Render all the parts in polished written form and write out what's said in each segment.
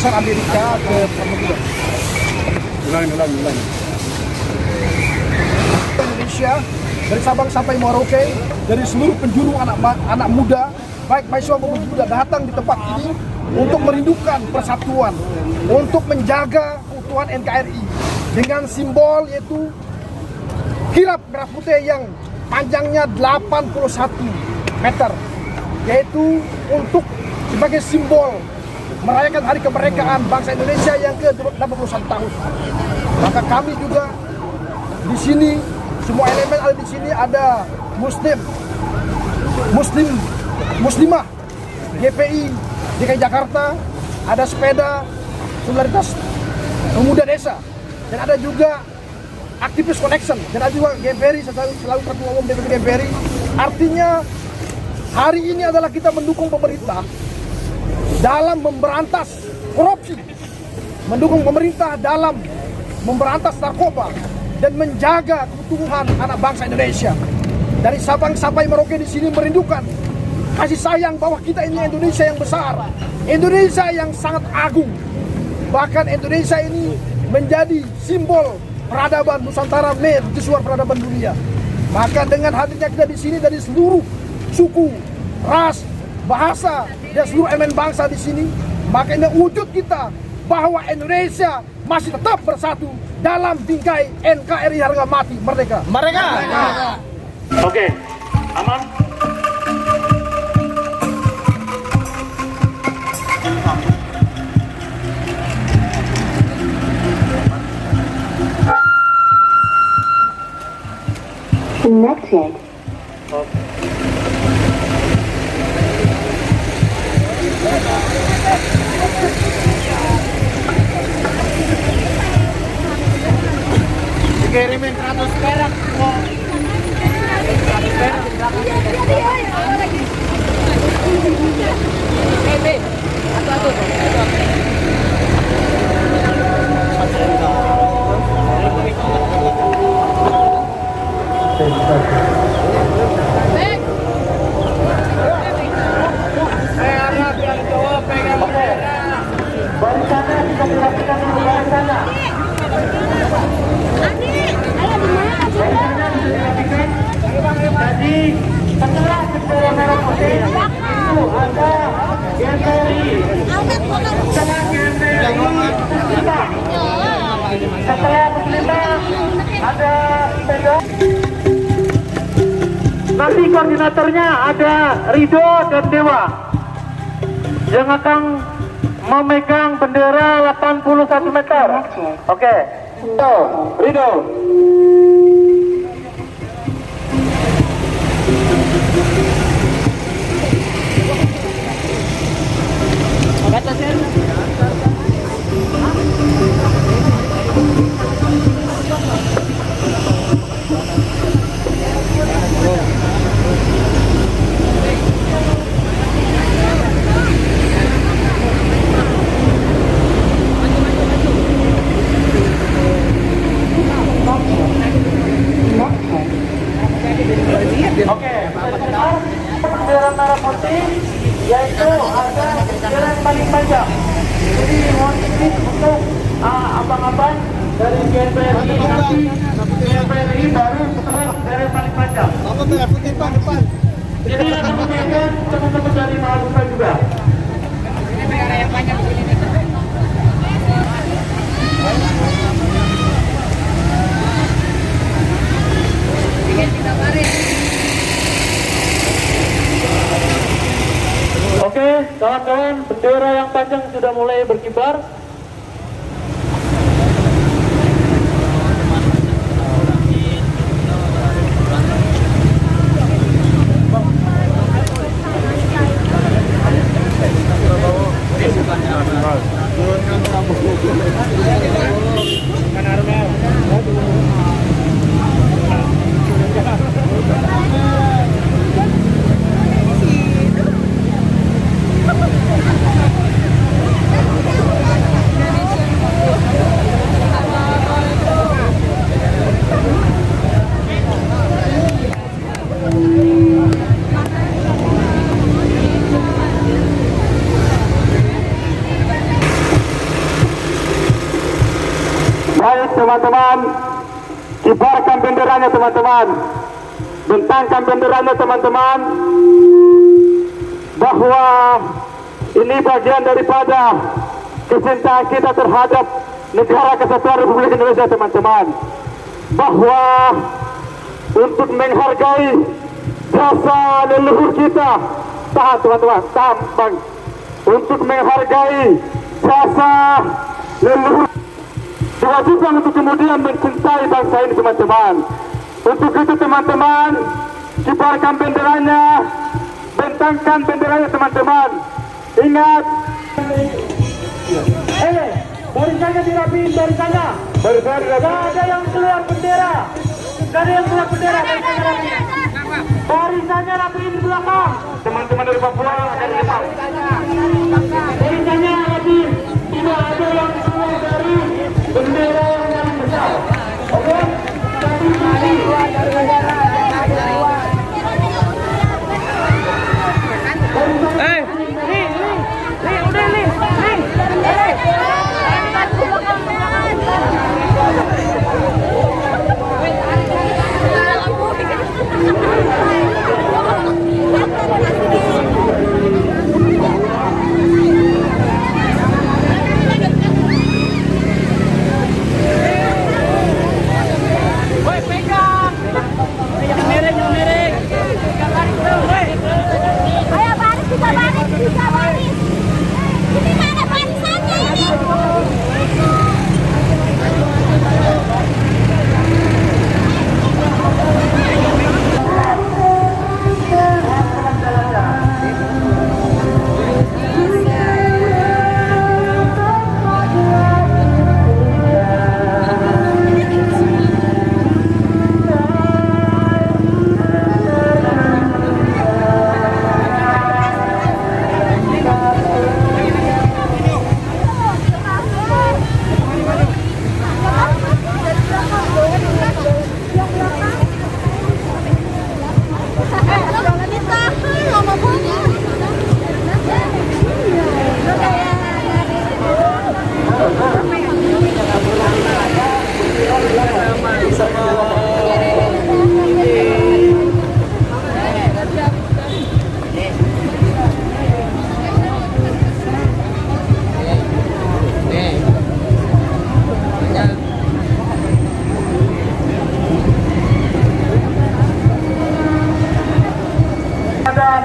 kedutaan besar Amerika ke Papua. Ulang. Indonesia dari Sabang sampai Merauke, dari seluruh penjuru anak muda, baik mahasiswa maupun muda datang di tempat ini untuk merindukan persatuan, untuk menjaga keutuhan NKRI dengan simbol yaitu kirap merah putih yang panjangnya 81 meter, yaitu untuk sebagai simbol merayakan hari kemerdekaan bangsa Indonesia yang ke-81 tahun. Maka kami juga di sini, semua elemen ada di sini, ada muslimah, GPI DKI Jakarta, ada sepeda solidaritas pemuda desa, dan ada juga aktivis connection, dan ada juga GPRI, selalu ketua umum DPP GPRI. Artinya hari ini adalah kita mendukung pemerintah dalam memberantas korupsi, mendukung pemerintah dalam memberantas narkoba, dan menjaga keutuhan anak bangsa Indonesia. Dari Sabang sampai Merauke di sini merindukan kasih sayang bahwa kita ini Indonesia yang besar, Indonesia yang sangat agung. Bahkan Indonesia ini menjadi simbol peradaban Nusantara, mercusuar peradaban dunia. Maka dengan hadirnya kita di sini dari seluruh suku, ras, bahasa, dan seluruh elemen bangsa di sini, maka ini wujud kita bahwa Indonesia masih tetap bersatu dalam bingkai NKRI harga mati merdeka. Merdeka. Oke, aman. Connected. Kirimin 100 perak. 100 perak. Barisannya bisa dilakukan di luar sana. Jadi setelah bendera merah putih itu ada GPRI. Setelah GPRI setelah pemerintah ada sepeda. Nanti koordinatornya ada Ridho dan Dewa yang akan memegang bendera 81 meter. Oke. Ridho. Oke, bendera merah putih yaitu ada bendera yang paling panjang. Jadi mohon izin untuk abang-abang dari GPRI nanti GPRI baru setelah bendera yang paling panjang. Jadi akan memegang teman-teman dari Mahasiswa juga. Ini bendera yang panjang begini. Oke, kawan-kawan, bendera yang panjang sudah mulai berkibar. teman-teman, kibarkan benderanya teman-teman, bentangkan benderanya teman-teman, bahwa ini bagian daripada kecintaan kita terhadap negara kesatuan Republik Indonesia teman-teman, bahwa untuk menghargai jasa leluhur kita, tahan teman-teman, tahan bang, untuk menghargai jasa leluhur diwajibkan untuk kemudian mencintai bangsa ini teman-teman. Untuk itu teman-teman, kibarkan benderanya, bentangkan benderanya teman-teman. Ingat, barisannya dirapiin, barisannya. Gak ada yang keluar bendera. Gak ada yang keluar bendera. Barisannya rapiin di belakang. Teman-teman dari Papua akan depan. Barisannya rapiin. Tidak ada yang keluar dari bendera yang paling besar. Oke? Keluar dari bendera.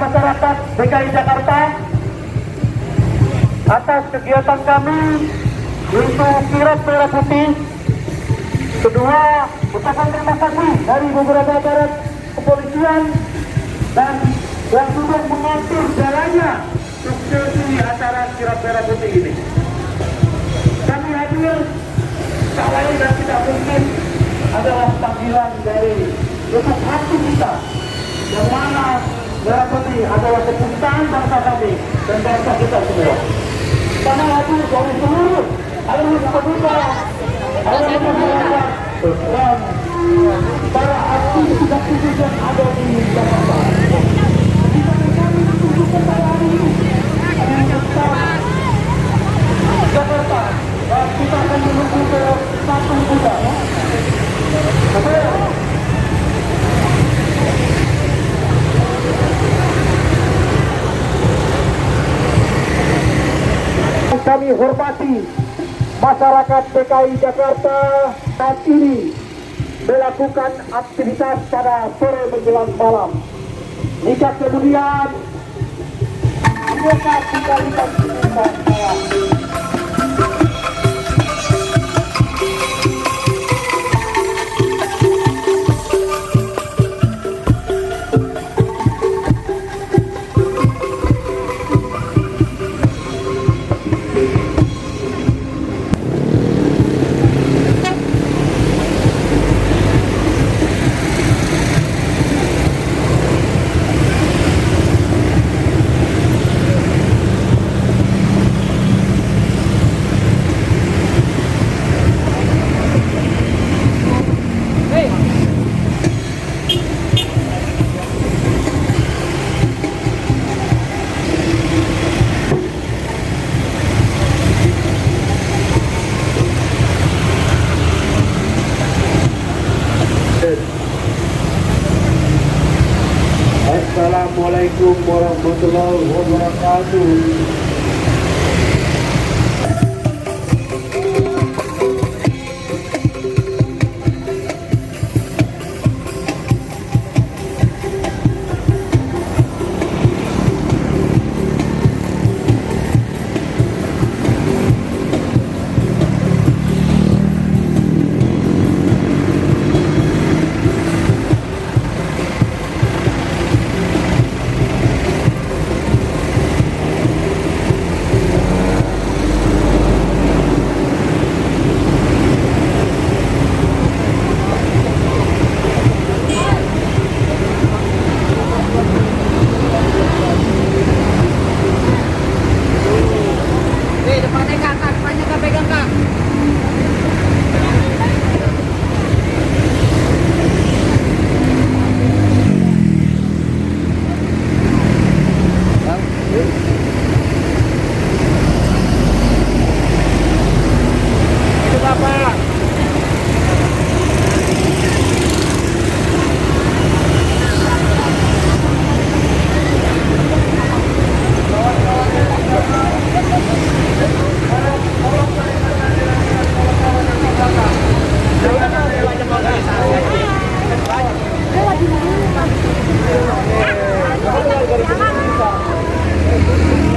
Masyarakat DKI Jakarta atas kegiatan kami untuk kirap merah putih. Kedua, ucapan terima kasih dari beberapa aparat kepolisian dan yang sudah mengatur jalannya suksesi acara kirap merah putih ini. Kami hadir, tak lain dan tidak mungkin adalah panggilan dari lubuk hati kita, yang mana merah putih adalah kecintaan bangsa kami dan bangsa kita semua. Karena itu dari seluruh elemen pemuda, elemen masyarakat, dan para aktivis yang ada di Jakarta. Jakarta, dan kita akan menuju ke satu Buddha. Kami hormati masyarakat DKI Jakarta saat ini melakukan aktivitas pada sore menjelang malam. Jika kemudian mereka kembalikan kehidupan saya. Assalamualaikum warahmatullahi wabarakatuh. Depannya kakak, depannya kak pegang kak. Itu bapak.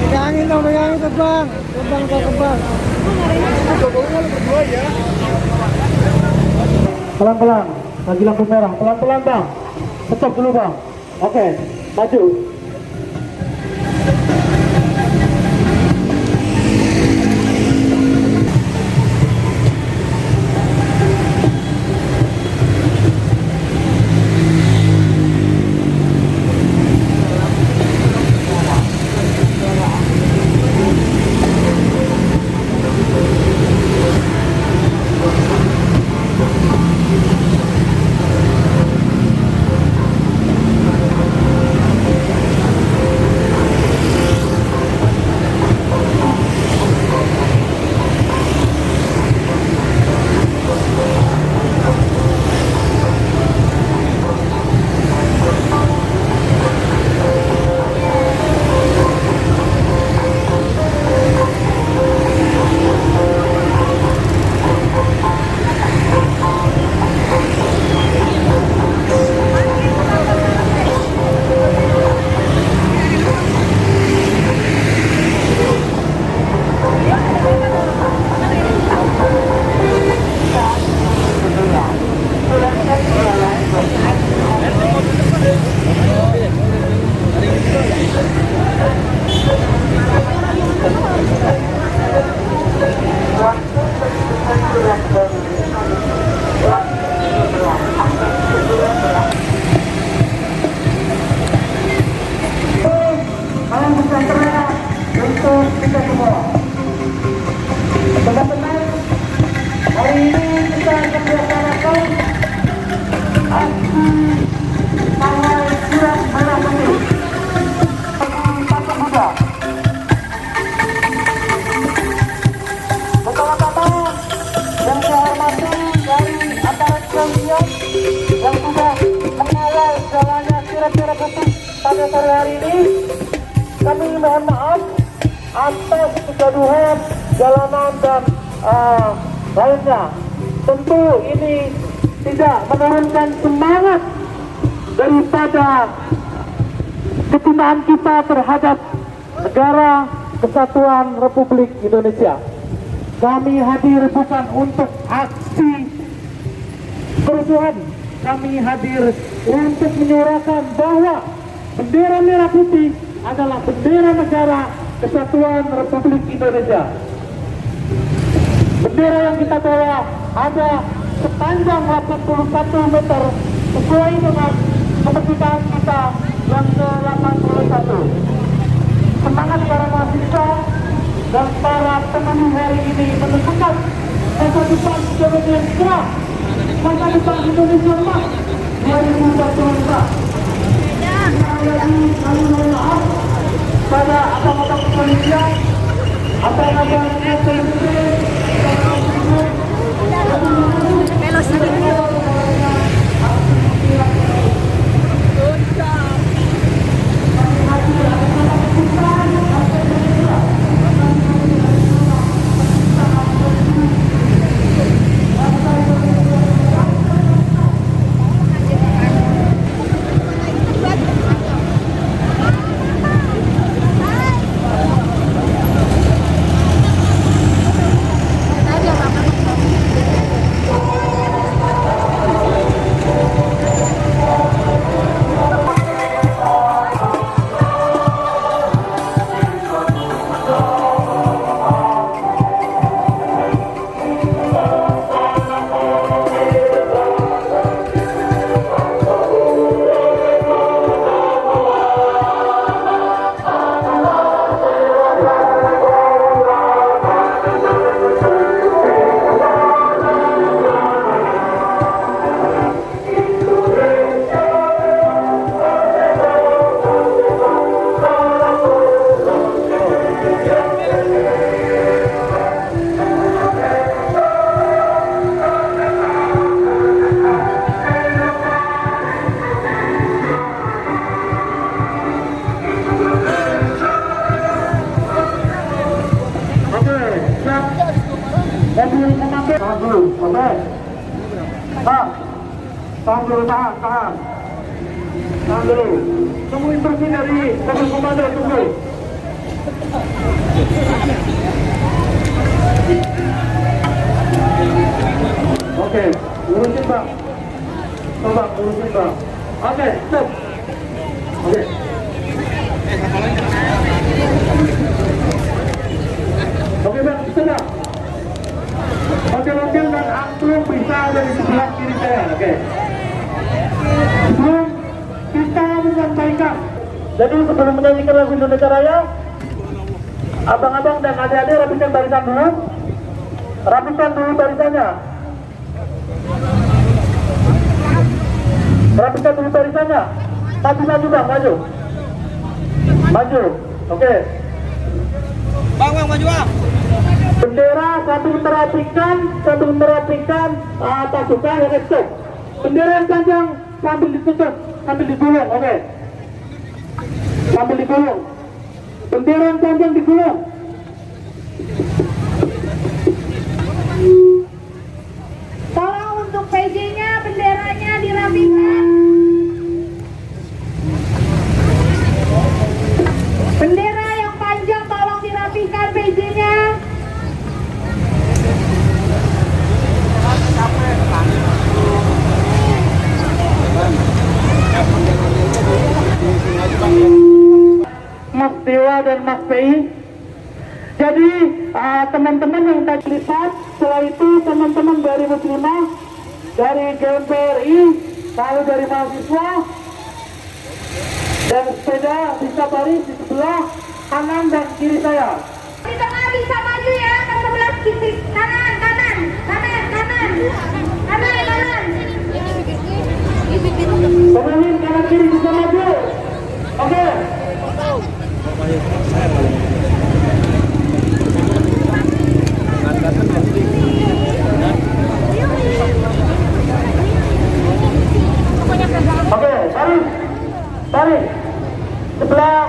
Pegangin dong, pegangin terbang. Terbang, terbang. Pelan-pelan, lagi lampu merah. Pelan-pelan bang. Stop dulu bang. Oke, maju. Pada sore hari ini kami mohon maaf atas kegaduhan jalanan dan lainnya. Tentu ini tidak menurunkan semangat daripada kecintaan kita terhadap negara kesatuan Republik Indonesia. Kami hadir bukan untuk aksi kerusuhan, kami hadir untuk menyuarakan bahwa bendera merah putih adalah bendera negara kesatuan Republik Indonesia. Bendera yang kita bawa ada sepanjang 81 meter sesuai dengan kemerdekaan kita yang ke-81. Semangat para mahasiswa dan para pemenuh hari ini menentukan masa depan Indonesia yang cerah, masa depan Indonesia emas 2024. Kami mohon maaf pada abang-abang kepolisian, abang-abang SNP, Tahan dulu, tahan. Tahan dulu. Tunggu instruksi dari mobil komando, tunggu. Oke, lurusin bang. Coba lurusin bang. Oke, stop. Oke. Oke bang, bisa bang. Mobil dan angklung bisa ada di sebelah kiri saya. Oke. Sebelum kita menyampaikan, jadi sebelum menyanyikan lagu Indonesia Raya, abang-abang dan adik-adik rapikan barisan dulu. Rapikan dulu barisannya. Rapikan dulu barisannya. Maju bang, maju. Maju. Oke. Bang, maju bang. Bendera sambil merapikan pasukan. Oke, stop. Bendera yang panjang sambil ditutup, sambil digulung. Oke. Sambil digulung. Bendera yang panjang digulung. Tolong untuk PJ-nya, benderanya dirapikan. Bendera yang panjang tolong dirapikan PJ-nya. Mas Dewa dan Mas PI. Jadi teman-teman yang tadi lipat, setelah itu teman-teman dari Muslimah, dari GMPRI, lalu dari mahasiswa, dan sepeda bisa baris di sebelah kanan dan kiri saya. Di tengah bisa maju ya, ke sebelah kiri, kanan. Pemain kanan kiri bisa maju. Oke. Oke, baris. Sebelah.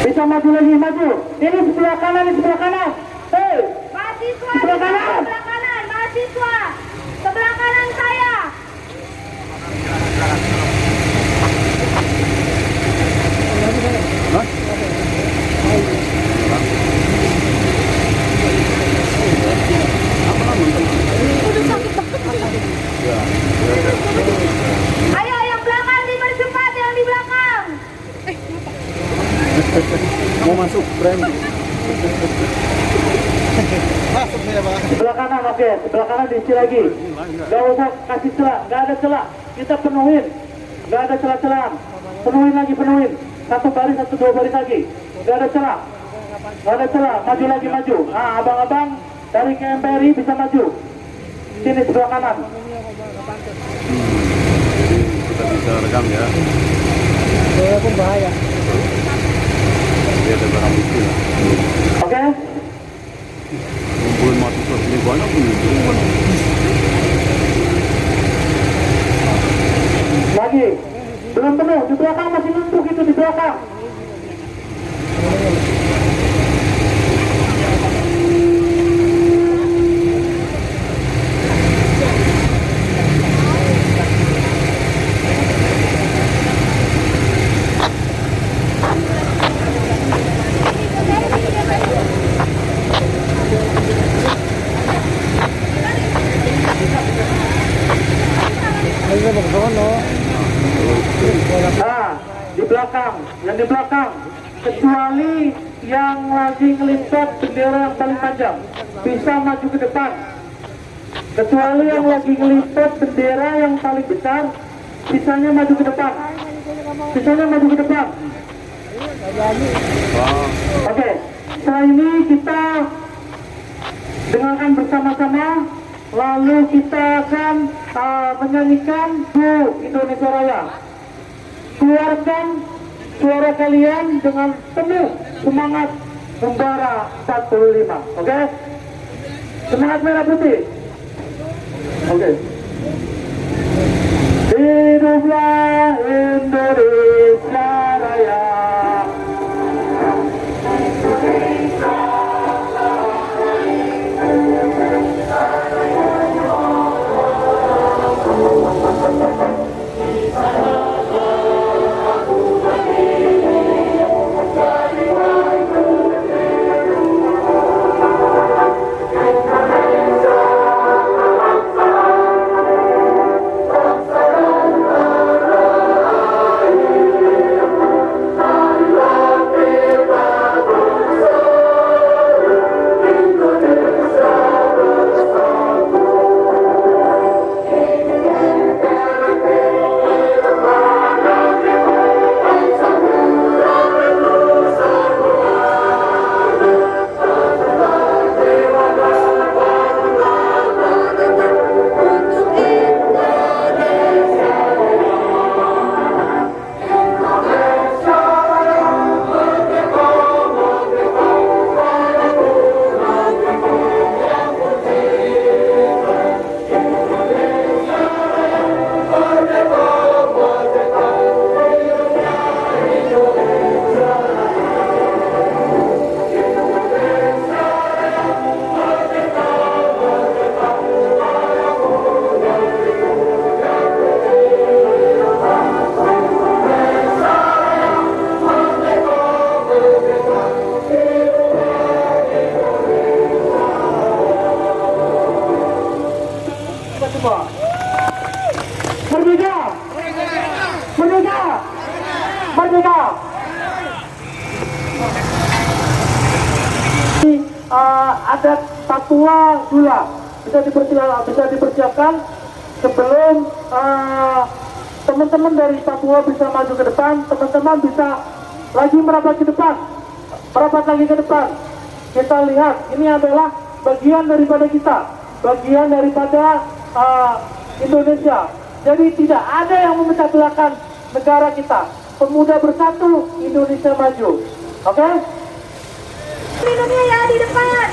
Bisa maju lagi, maju. Ini sebelah kanan. Hei, Mahasiswa sebelah kanan. mahasiswa. Sebelah kanan saya. Ayo yang belakang dipercepat, yang di belakang. Mau masuk frame. Masuk saya bang. Sebelah kanan, oke. Sebelah kanan diisi lagi. Gak usah kasih celah, gak ada celah. Kita penuhin. Gak ada celah-celahan. Penuhin. Satu baris, dua baris lagi. Gak ada celah. Maju lagi. Nah, abang-abang dari KMPRI bisa maju. Sini sebelah kanan. Kita bisa rekam ya. Walaupun bahaya. Dia ada barang bukti lah. Oke? Kumpulin mahasiswa sini banyak pun. Lagi. Belum penuh. Di belakang masih numpuk itu di belakang. Nah, yang di belakang, kecuali yang lagi ngelipat bendera yang paling panjang, bisa maju ke depan. Kecuali yang lagi ngelipat bendera yang paling besar, sisanya maju ke depan. Oke, setelah ini kita dengarkan bersama-sama, lalu kita akan menyanyikan lagu Indonesia Raya. Keluarkan suara kalian dengan penuh semangat membara 45. Oke? Semangat merah putih. Oke. Hiduplah Indonesia Raya. semua. Merdeka! Merdeka! Merdeka! Adat Papua Dula bisa dipersiapkan sebelum teman-teman dari Papua bisa maju ke depan. Teman-teman bisa lagi merapat lagi ke depan. Kita lihat ini adalah bagian daripada kita, bagian daripada Indonesia. Jadi tidak ada yang memecah belahkan negara kita. Pemuda bersatu, Indonesia maju. Oke? Dunia ya di depan.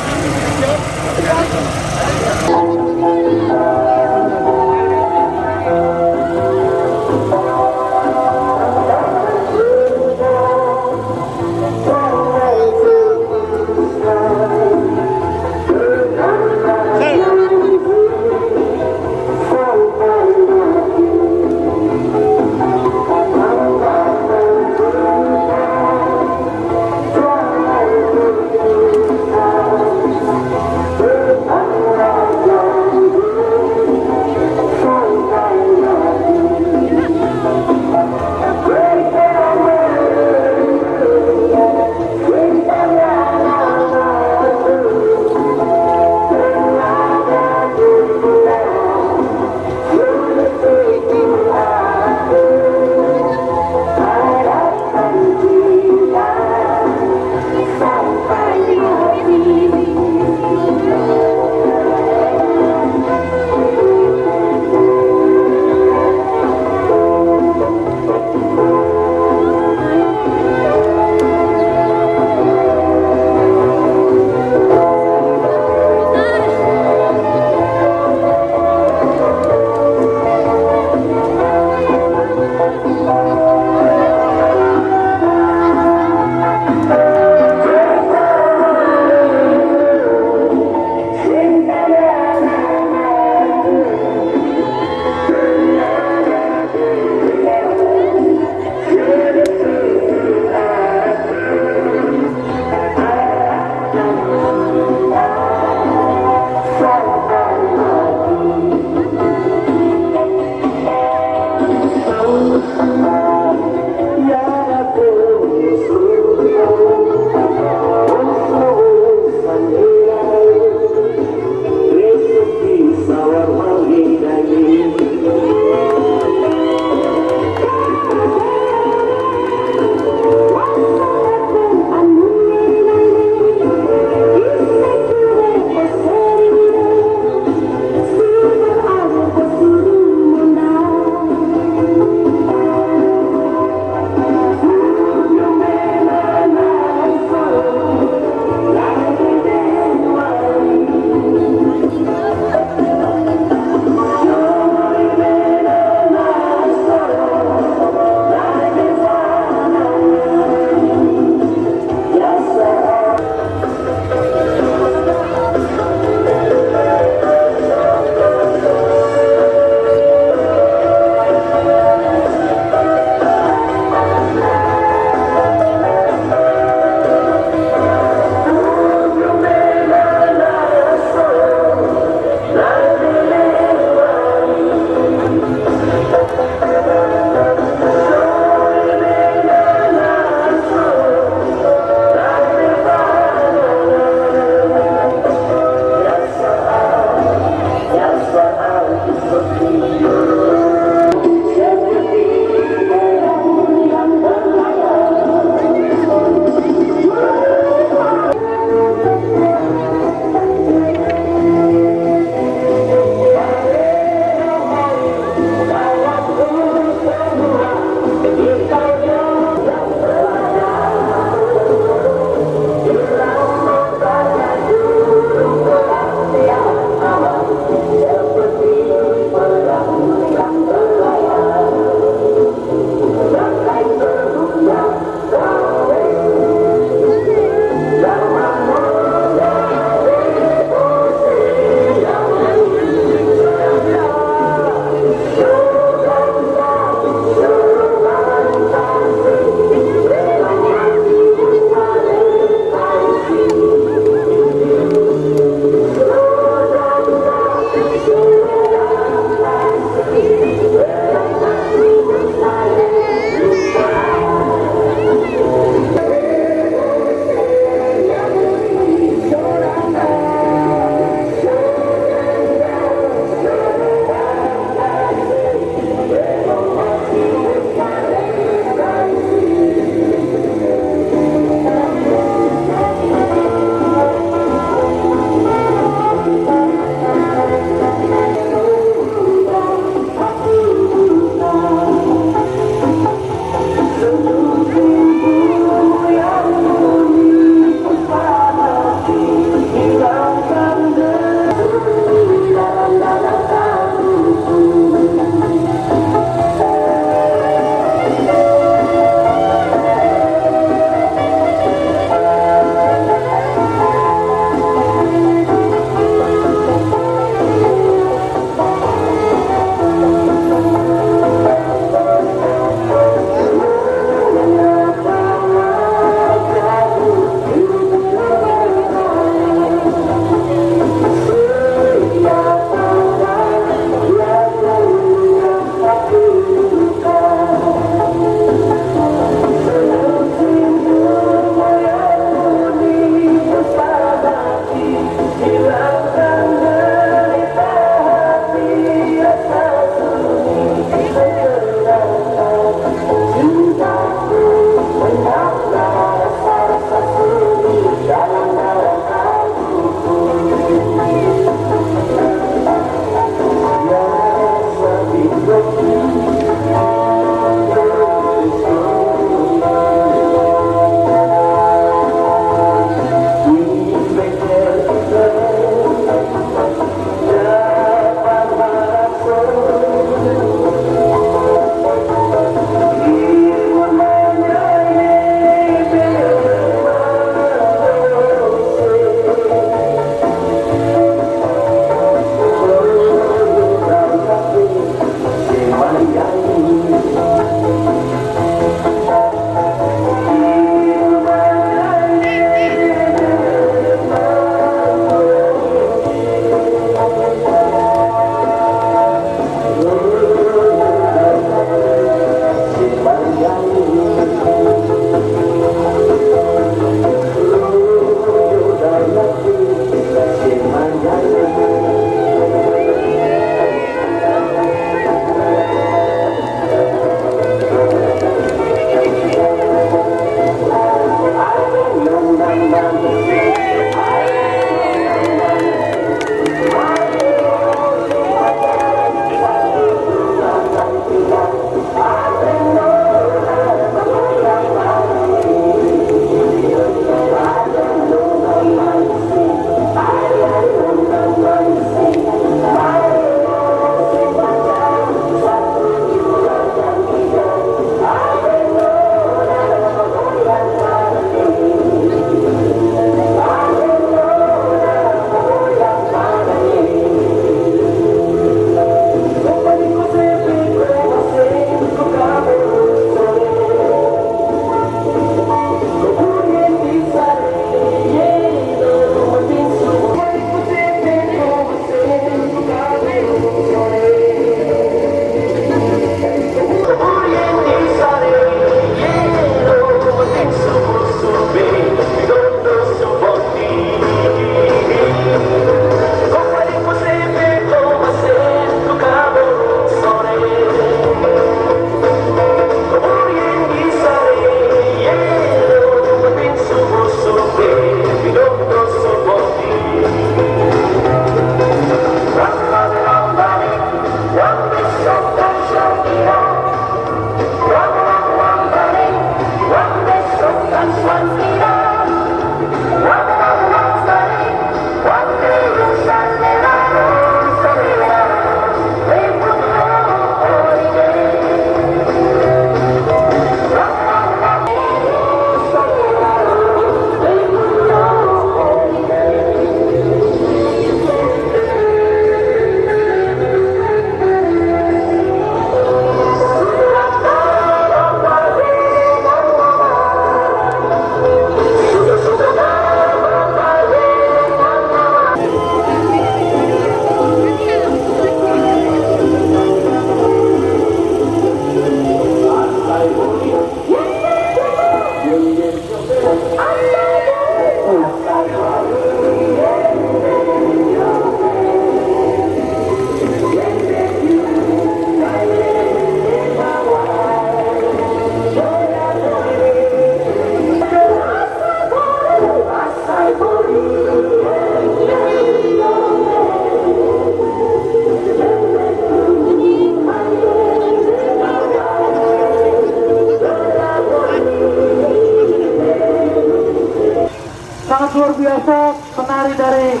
biasa penari dari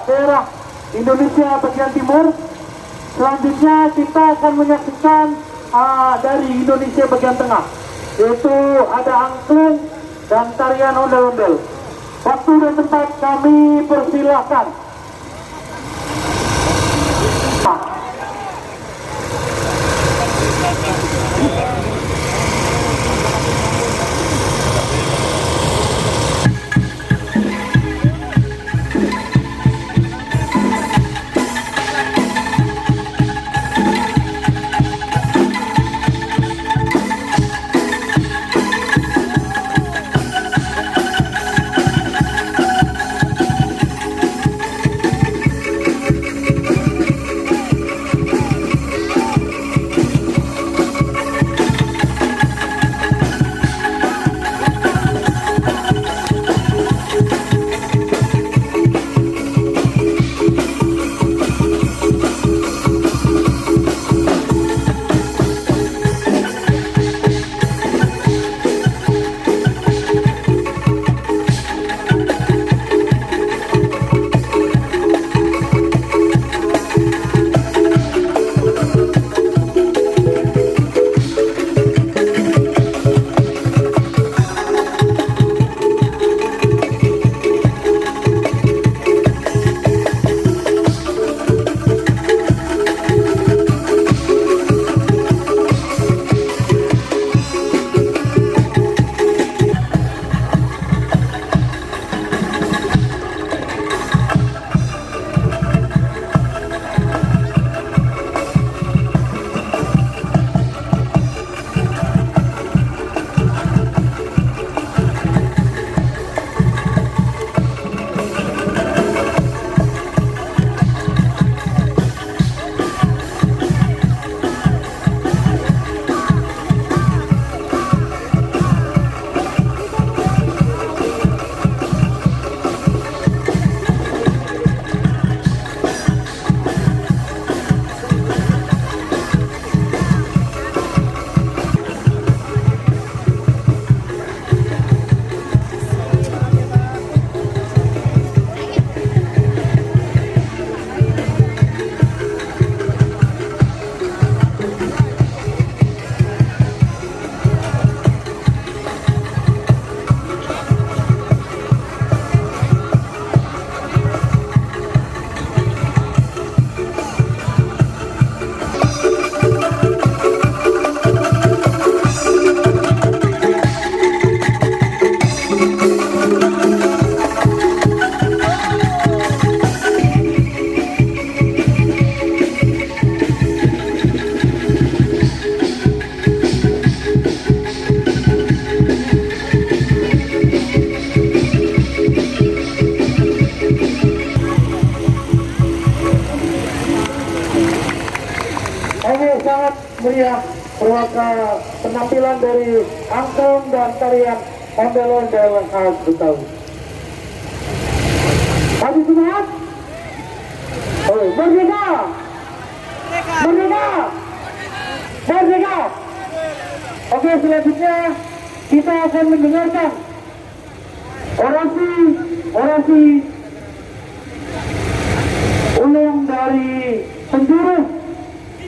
daerah Indonesia bagian timur. Selanjutnya kita akan menyaksikan dari Indonesia bagian tengah, yaitu ada angklung dan tarian ondel-ondel. Waktu dan tempat kami persilahkan. Sangat meriah perwaka penampilan dari angklung dan tarian ondel-ondel khas Betawi. Masih semangat? Oh, merdeka! Merdeka! Merdeka! Oke, selanjutnya kita akan mendengarkan orasi ulung dari penjuru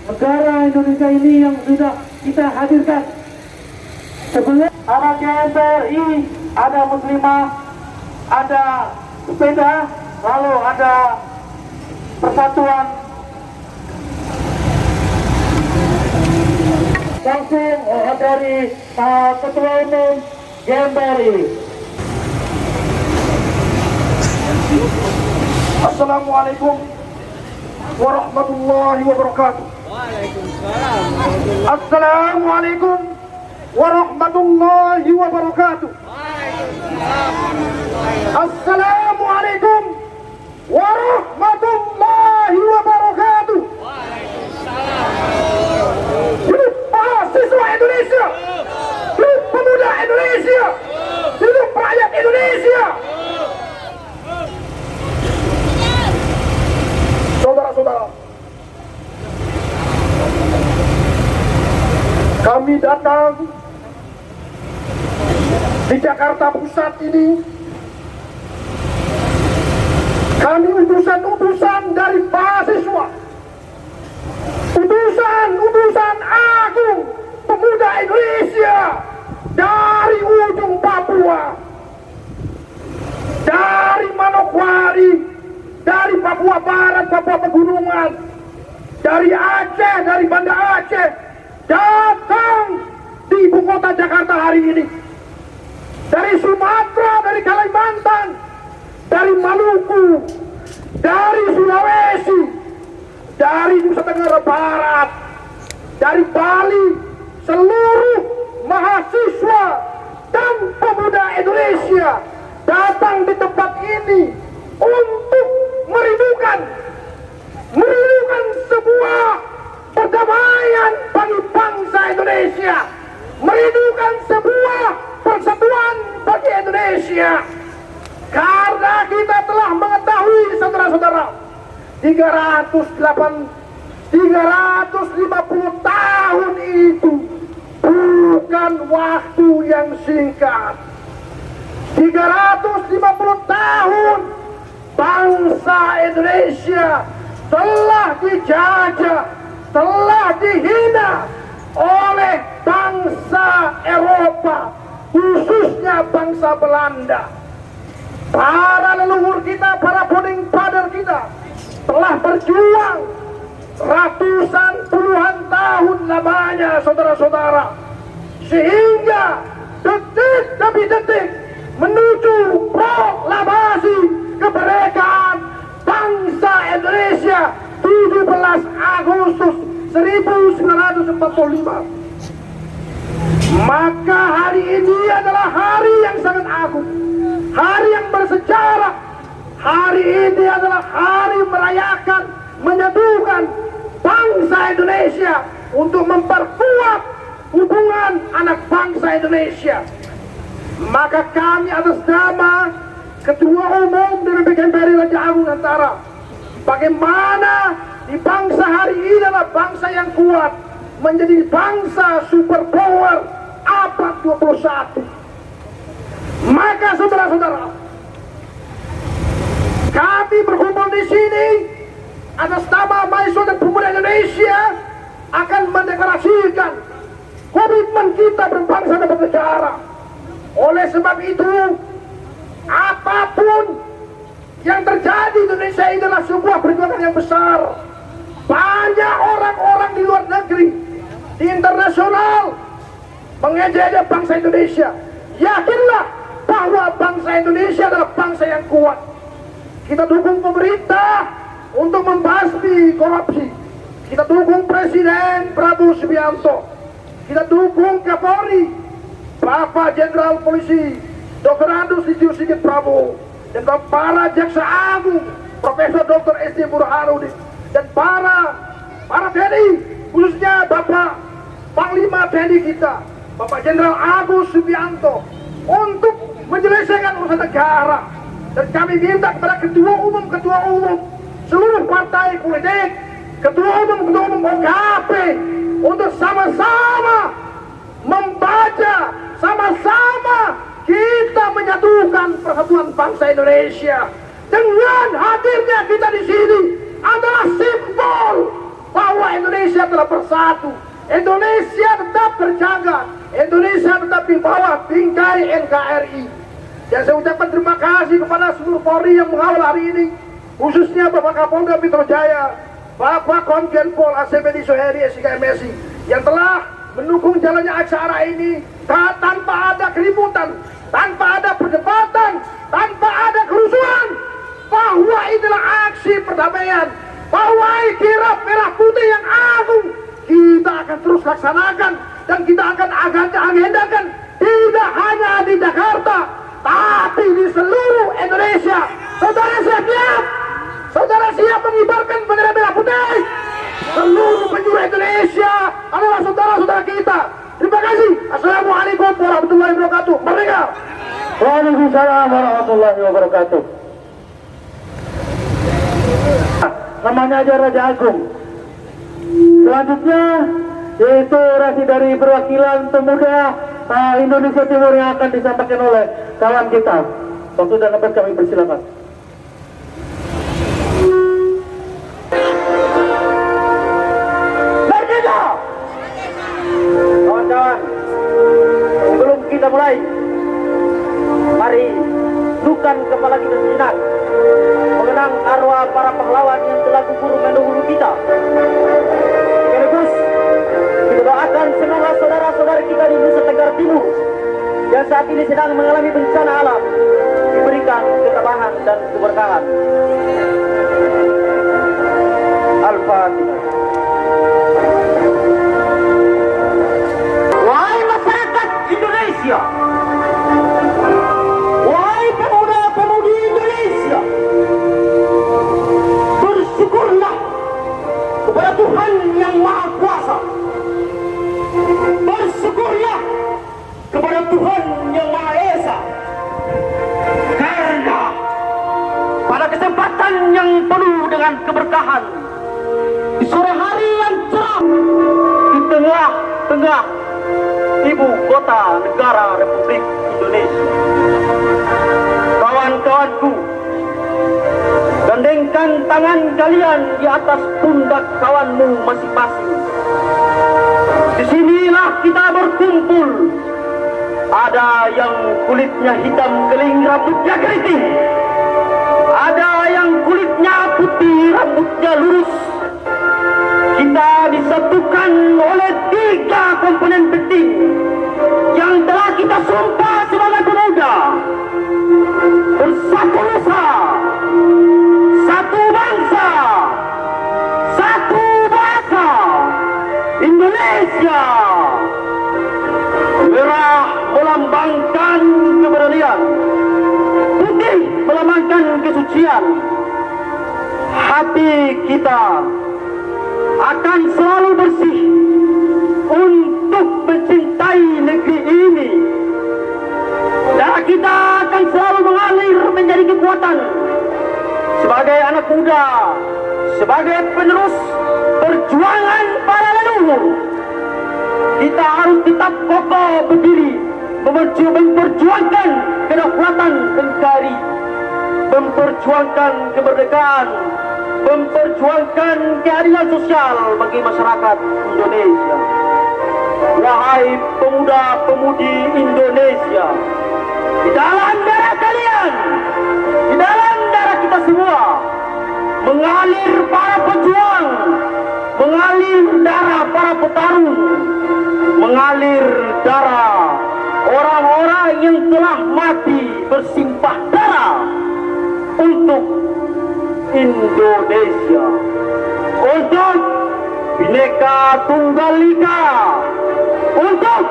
negara Indonesia ini yang sudah kita hadirkan. Sebelum ada GMPRI, ada Muslimah, ada sepeda, lalu ada persatuan. Langsung dari Ketua Umum GMPRI. Assalamualaikum warahmatullahi wabarakatuh. Assalamualaikum warahmatullahi wabarakatuh. Assalamualaikum warahmatullahi wabarakatuh. Hidup mahasiswa Indonesia, hidup pemuda Indonesia, hidup rakyat Indonesia. Saudara-saudara, kami datang di Jakarta Pusat ini Papua Barat, Papua Pegunungan, dari Aceh, dari Banda Aceh, datang di ibu kota Jakarta hari ini. Dari Sumatera, dari Kalimantan, dari Maluku, dari Sulawesi, dari Nusa Tenggara Barat, dari Bali, seluruh mahasiswa dan pemuda Indonesia datang di tempat ini untuk merindukan sebuah perdamaian bagi bangsa Indonesia, merindukan sebuah persatuan bagi Indonesia. Karena kita telah mengetahui, saudara-saudara, 350 tahun itu bukan waktu yang singkat. 350 tahun bangsa Indonesia telah dijajah, telah dihina oleh bangsa Eropa, khususnya bangsa Belanda. Para leluhur kita, para founding father kita telah berjuang ratusan puluhan tahun lamanya, saudara-saudara, sehingga detik demi detik menuju proklamasi kemerdekaan bangsa Indonesia 17 Agustus 1945. Maka hari ini adalah hari yang sangat agung, hari yang bersejarah. Hari ini adalah hari merayakan, menyatukan bangsa Indonesia untuk memperkuat hubungan anak bangsa Indonesia. Maka kami atas nama Ketua Umum DPP KMPRI Raja Agung Nusantara, bagaimana di bangsa hari ini adalah bangsa yang kuat, menjadi bangsa superpower abad 21. Maka saudara-saudara, kami berkumpul di sini atas nama mahasiswa dan pemuda Indonesia akan mendeklarasikan komitmen kita berbangsa dan bernegara. Oleh sebab itu, apapun yang terjadi di Indonesia ini adalah sebuah perjuangan yang besar. Banyak orang-orang di luar negeri, di internasional, mengejek bangsa Indonesia. Yakinlah bahwa bangsa Indonesia adalah bangsa yang kuat. Kita dukung pemerintah untuk membasmi korupsi. Kita dukung Presiden Prabowo Subianto. Kita dukung Kapolri, Bapak Jenderal Polisi Dr. Andos Listio Sigit Prabowo, dan para Jaksa Agung Profesor Dr. S.D. Burhanuddin, dan para TNI, khususnya Bapak Panglima TNI kita, Bapak Jenderal Agus Subianto, untuk menyelesaikan urusan negara. Dan kami minta kepada ketua umum seluruh partai politik, ketua umum OKP, untuk sama-sama membaca, sama-sama kita menyatukan persatuan bangsa Indonesia. Dengan hadirnya kita di sini adalah simbol bahwa Indonesia telah bersatu. Indonesia tetap terjaga, Indonesia tetap di bawah bingkai NKRI. Dan saya ucapkan terima kasih kepada seluruh Polri yang mengawal hari ini, khususnya Bapak Kapolda Metro Jaya, Bapak Komjen Pol ACPD Soeheri SIKMSI, yang telah mendukung jalannya acara ini tanpa ada keributan, tanpa ada perdebatan, tanpa ada kerusuhan. Bahwa inilah aksi perdamaian, bahwa kirap merah putih yang agung kita akan terus laksanakan, dan kita akan agendakan tidak hanya di Jakarta, tapi di seluruh Indonesia. Saudara siap? Saudara siap mengibarkan bendera merah putih? Seluruh penjuru Indonesia adalah saudara-saudara kita. Terima kasih. Assalamualaikum warahmatullahi wabarakatuh. Merdeka. Waalaikumsalam warahmatullahi wabarakatuh. Namanya aja Raja Agung. Selanjutnya yaitu orasi dari perwakilan pemuda Indonesia Timur yang akan disampaikan oleh kawan kita. Waktu dan tempat kami persilakan. Merdeka! Kawan-kawan, sebelum kita mulai, mari tundukkan kepala kita sejenak, mengenang arwah para pahlawan ini sedang mengalami bencana alam, diberikan ketabahan dan keberkahan. Al-Fatihah. Wahai masyarakat Indonesia, wahai pemuda-pemudi Indonesia, bersyukurlah kepada Tuhan yang Maha Kuasa. Bersyukurlah kepada Tuhan yang Maha Esa, karena pada kesempatan yang penuh dengan keberkahan, di sore hari yang cerah, di tengah-tengah ibu kota negara Republik Indonesia, kawan-kawanku, gandengkan tangan kalian di atas pundak kawanmu masing-masing. Disinilah kita berkumpul. Ada yang kulitnya hitam kering, rambutnya keriting. Ada yang kulitnya putih, rambutnya lurus. Kita disatukan oleh 3 komponen penting yang telah kita sumpah sebagai pemuda. Bersatu nusa, satu bangsa, satu bahasa, Indonesia. Merah melambangkan keberanian, putih melambangkan kesucian. Hati kita akan selalu bersih untuk mencintai negeri ini. Darah kita akan selalu mengalir menjadi kekuatan. Sebagai anak muda, sebagai penerus perjuangan para leluhur, kita harus tetap kokoh berdiri, memperjuangkan kedaulatan NKRI, memperjuangkan kemerdekaan, memperjuangkan keadilan sosial bagi masyarakat Indonesia. Wahai pemuda-pemudi Indonesia, di dalam darah kalian, di dalam darah kita semua, mengalir para pejuang, mengalir darah para petarung, mengalir darah orang-orang yang telah mati bersimpah darah untuk Indonesia, untuk Bhinneka Tunggal Ika, untuk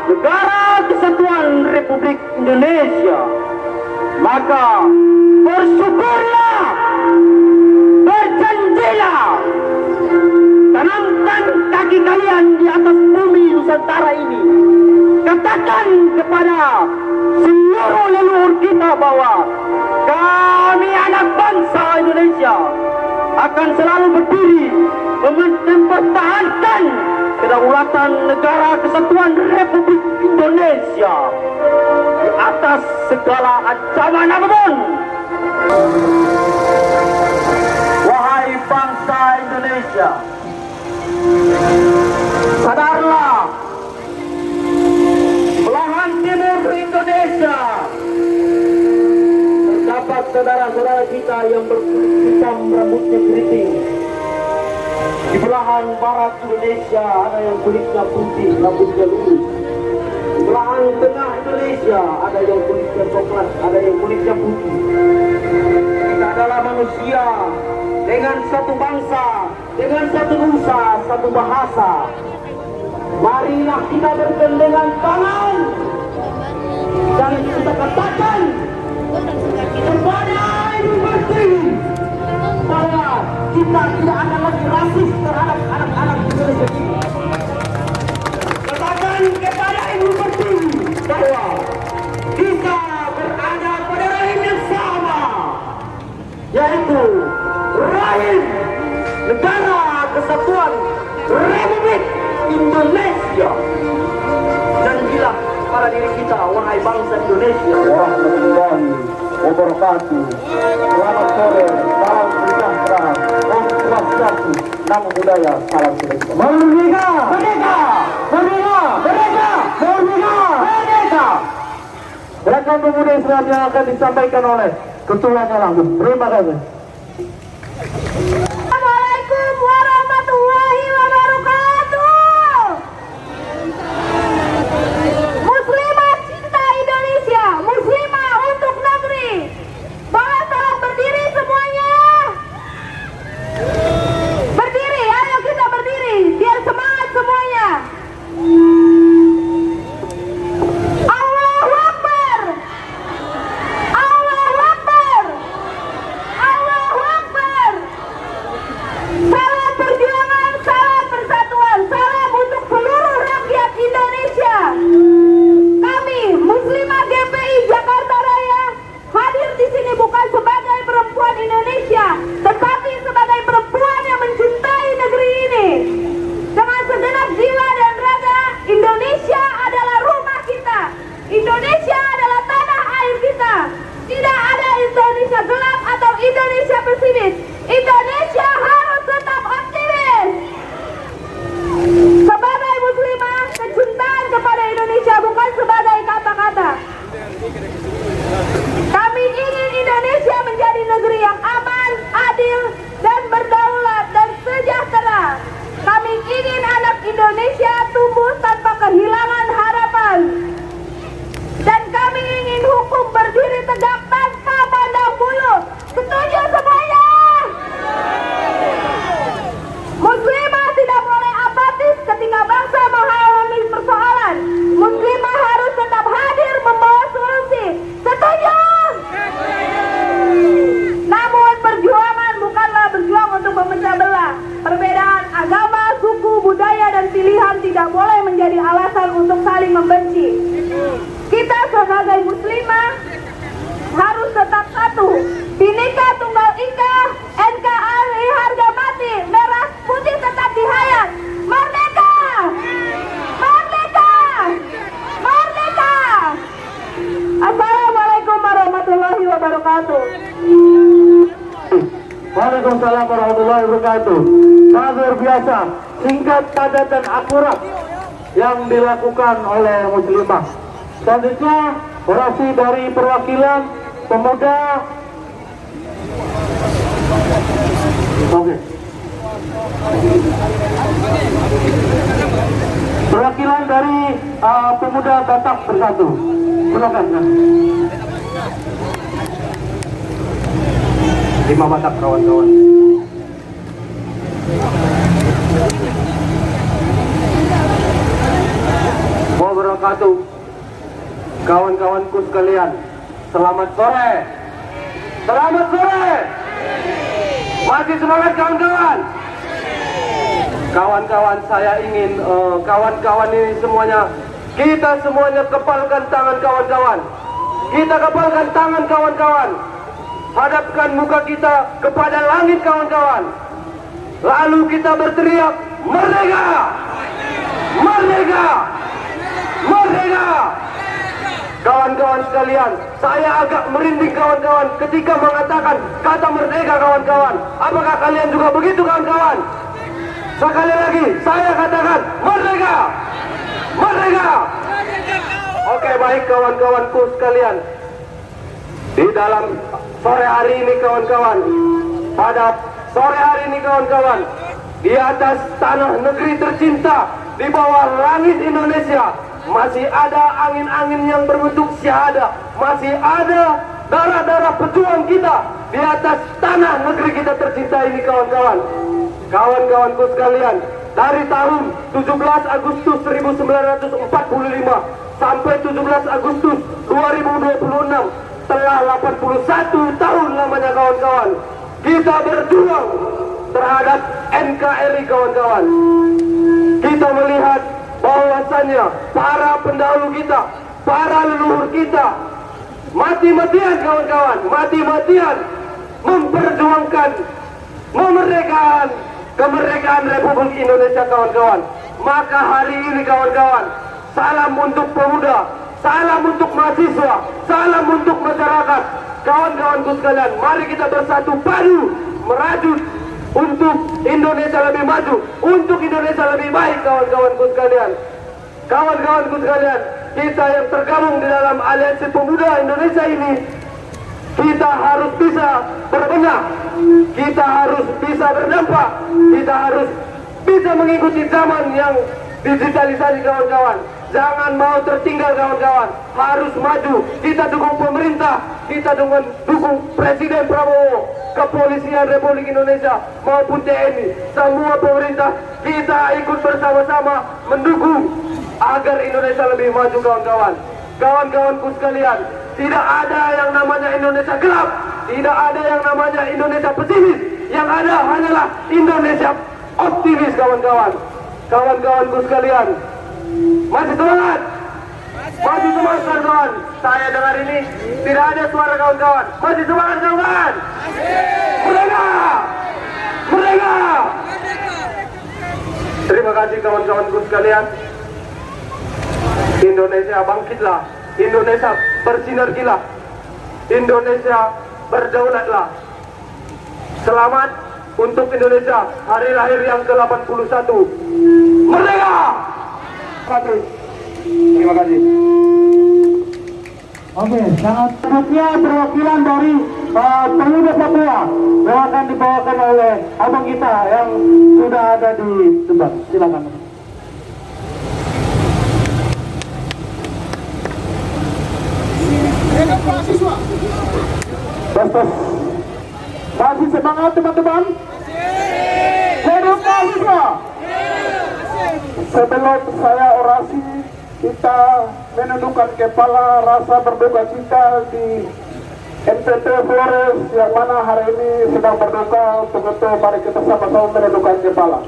Negara Kesatuan Republik Indonesia. Maka bersyukurlah, berjanjilah, tanamkan kaki kalian di atas bumi Nusantara ini. Katakan kepada seluruh leluhur kita bahwa kami anak bangsa Indonesia akan selalu berdiri mempertahankan kedaulatan Negara Kesatuan Republik Indonesia di atas segala ancaman apapun. Wahai bangsa Indonesia, sadarlah, belahan timur Indonesia terdapat saudara-saudara kita yang berkulit hitam, rambutnya keriting. Di belahan barat Indonesia ada yang kulitnya putih, rambutnya lurus. Di belahan tengah Indonesia ada yang kulitnya coklat, ada yang kulitnya putih. Kita adalah manusia dengan satu bangsa, dengan satu nusa, satu bahasa. Marilah kita bergandengan tangan dan kita katakan kepada Ibu Pertiwi bahwa kita tidak akan lagi rasis terhadap anak-anak Indonesia ini. Katakan kepada Ibu Pertiwi bahwa kita berada pada rahim yang sama, yaitu rahim Negara Kesatuan Republik Indonesia. Janjilah pada diri kita, wahai bangsa Indonesia. Warahmatullahi wabarakatuh. Selamat sore, salam sejahtera, Om Swastiastu, Namo Buddhaya, salam sejahtera. Merdeka! Merdeka! Merdeka! Merdeka! Merdeka! Merdeka! Gerakan pemuda Islam yang akan disampaikan oleh ketuanya langsung. Terima kasih. Assalamualaikum warahmatullahi wabarakatuh. Muslimat cinta Indonesia. adil dan berdaulat dan sejahtera. Kami ingin anak Indonesia tumbuh tanpa kehilangan harapan. Dan kami ingin hukum berdiri tegak tanpa pandang bulu. Setuju semuanya? Muslimah tidak boleh apatis ketika bangsa mengalami persoalan. Muslimah harus tetap hadir membawa solusi. Setuju? Namun perjuangan bukanlah berjuang untuk memecah belah. Perbedaan agama, suku, budaya, dan pilihan tidak boleh menjadi alasan untuk saling membenci. Kita sebagai muslimah harus tetap satu. Bhinneka Tunggal Ika, NKRI harga mati, merah putih tetap dihayat. Merdeka! Merdeka! Merdeka! Assalamualaikum warahmatullahi wabarakatuh. Waalaikumsalam warahmatullahi wabarakatuh. Sangat luar biasa, singkat, padat, dan akurat yang dilakukan oleh muslimah. Selanjutnya orasi dari perwakilan pemuda. Oke. Perwakilan dari pemuda Batak Bersatu. Silakan. 5 Batak kawan-kawan. Wabarakatuh. Kawan-kawanku sekalian, selamat sore. Selamat sore. Masih semangat kawan-kawan? Kawan-kawan, saya ingin kawan-kawan ini semuanya, kita semuanya kepalkan tangan kawan-kawan. Kita kepalkan tangan kawan-kawan. Hadapkan muka kita kepada langit kawan-kawan. Lalu kita berteriak, merdeka! Merdeka! Merdeka! Kawan-kawan sekalian, saya agak merinding kawan-kawan ketika mengatakan kata merdeka kawan-kawan. Apakah kalian juga begitu kawan-kawan? Sekali lagi, saya katakan merdeka! Merdeka! Oke, baik kawan-kawanku sekalian. Di dalam sore hari ini kawan-kawan, pada sore hari ini kawan-kawan, di atas tanah negeri tercinta, di bawah langit Indonesia, masih ada angin-angin yang berbentuk syahada, masih ada darah-darah pejuang kita di atas tanah negeri kita tercinta ini kawan-kawan. Kawan-kawanku sekalian, dari tahun 17 Agustus 1945 sampai 17 Agustus 2026, telah 81 tahun lamanya kawan-kawan, kita berjuang terhadap NKRI kawan-kawan. Kita melihat bahwasannya para pendahulu kita, para leluhur kita, mati-matian kawan-kawan, mati-matian memperjuangkan kemerdekaan Republik Indonesia kawan-kawan. Maka hari ini kawan-kawan, salam untuk pemuda, salam untuk mahasiswa, salam untuk masyarakat. Kawan-kawanku sekalian, mari kita bersatu padu merajut untuk Indonesia lebih maju, untuk Indonesia lebih baik kawan-kawanku sekalian. Kawan-kawanku sekalian, kita yang tergabung di dalam Aliansi Pemuda Indonesia ini, kita harus bisa berbenah, kita harus bisa berdampak, kita harus bisa mengikuti zaman yang digitalisasi kawan-kawan. Jangan mau tertinggal kawan-kawan, harus maju. Kita dukung pemerintah, kita dukung Presiden Prabowo, Kepolisian Republik Indonesia maupun TNI, semua pemerintah, kita ikut bersama-sama mendukung agar Indonesia lebih maju kawan-kawan. Kawan-kawanku sekalian, tidak ada yang namanya Indonesia gelap, tidak ada yang namanya Indonesia pesimis, yang ada hanyalah Indonesia optimis kawan-kawan. Kawan-kawanku sekalian, masih semangat, masih semangat kawan-kawan. Saya dengar ini tidak ada suara kawan-kawan. Masih semangat kawan-kawan. Merdeka! Merdeka! Terima kasih kawan-kawanku sekalian. Indonesia bangkitlah, Indonesia bersinergilah, Indonesia berdaulatlah. Selamat untuk Indonesia hari lahir yang ke-81. Merdeka! Terima kasih. Oke, sangat selanjutnya perwakilan dari pemuda semua yang akan dibawakan oleh abang kita yang sudah ada di depan. Silakan. Tos. Masih semangat teman-teman? Hidup mahasiswa! Sebelum saya orasi, kita menundukkan kepala rasa berduka cita di NTT Flores yang mana hari ini sedang berduka. Untuk itu mari kita sama-sama menundukkan kepala.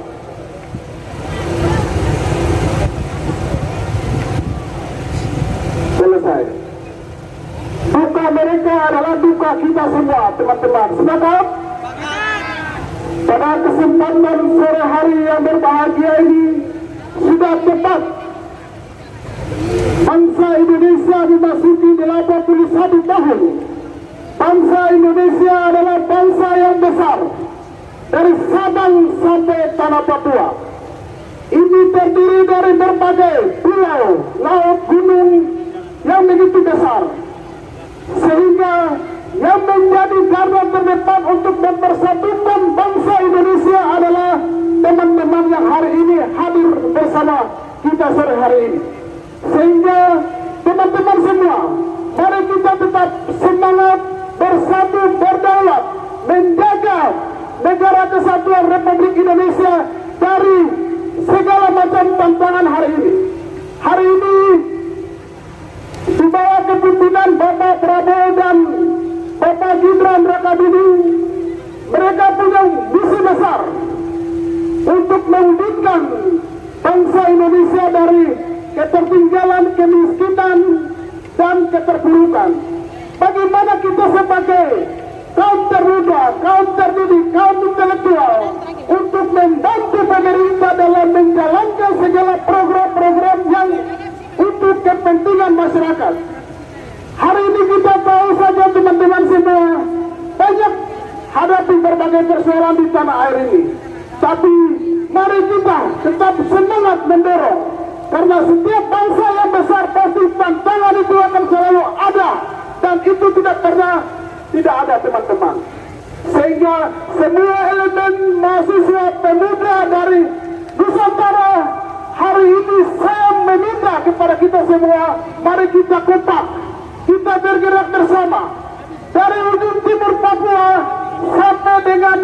Selesai. Duka mereka adalah duka kita semua, teman-teman. Sepakat? Pada kesempatan sore hari yang berbahagia ini sudah tepat bangsa Indonesia memasuki 81 tahun. Bangsa Indonesia adalah bangsa yang besar dari Sabang sampai Tanah Papua. Ini terdiri dari berbagai pulau, laut, gunung yang begitu besar, sehingga yang menjadi garda terdepan untuk mempersatukan bangsa Indonesia adalah teman-teman yang hari ini hadir bersama kita sore hari ini. Sehingga teman-teman semua, mari kita tetap semangat, bersatu, berdaulat, menjaga negara kesatuan Republik Indonesia dari segala macam tantangan hari ini. Hari ini di bawah kepimpinan Bapak Prabowo dan Bapak Gibran Rakabuming, mereka punya misi besar untuk mewujudkan bangsa Indonesia dari ketertinggalan, kemiskinan, dan keterpurukan. Bagaimana kita sebagai kaum termuda, kaum terdidik, kaum intelektual untuk membantu pemerintah dalam menjalankan segala program-program yang untuk kepentingan masyarakat. Hari ini kita tahu saja teman-teman semua, banyak hadapi berbagai persoalan di tanah air ini. Tapi mari kita tetap semangat mendorong, karena setiap bangsa yang besar pasti tantangan itu akan selalu ada, dan itu tidak pernah tidak ada teman-teman. Sehingga semua elemen mahasiswa pemuda dari Nusantara hari ini saya meminta kepada kita semua, mari kita kompak, kita bergerak bersama dari ujung timur Papua sampai dengan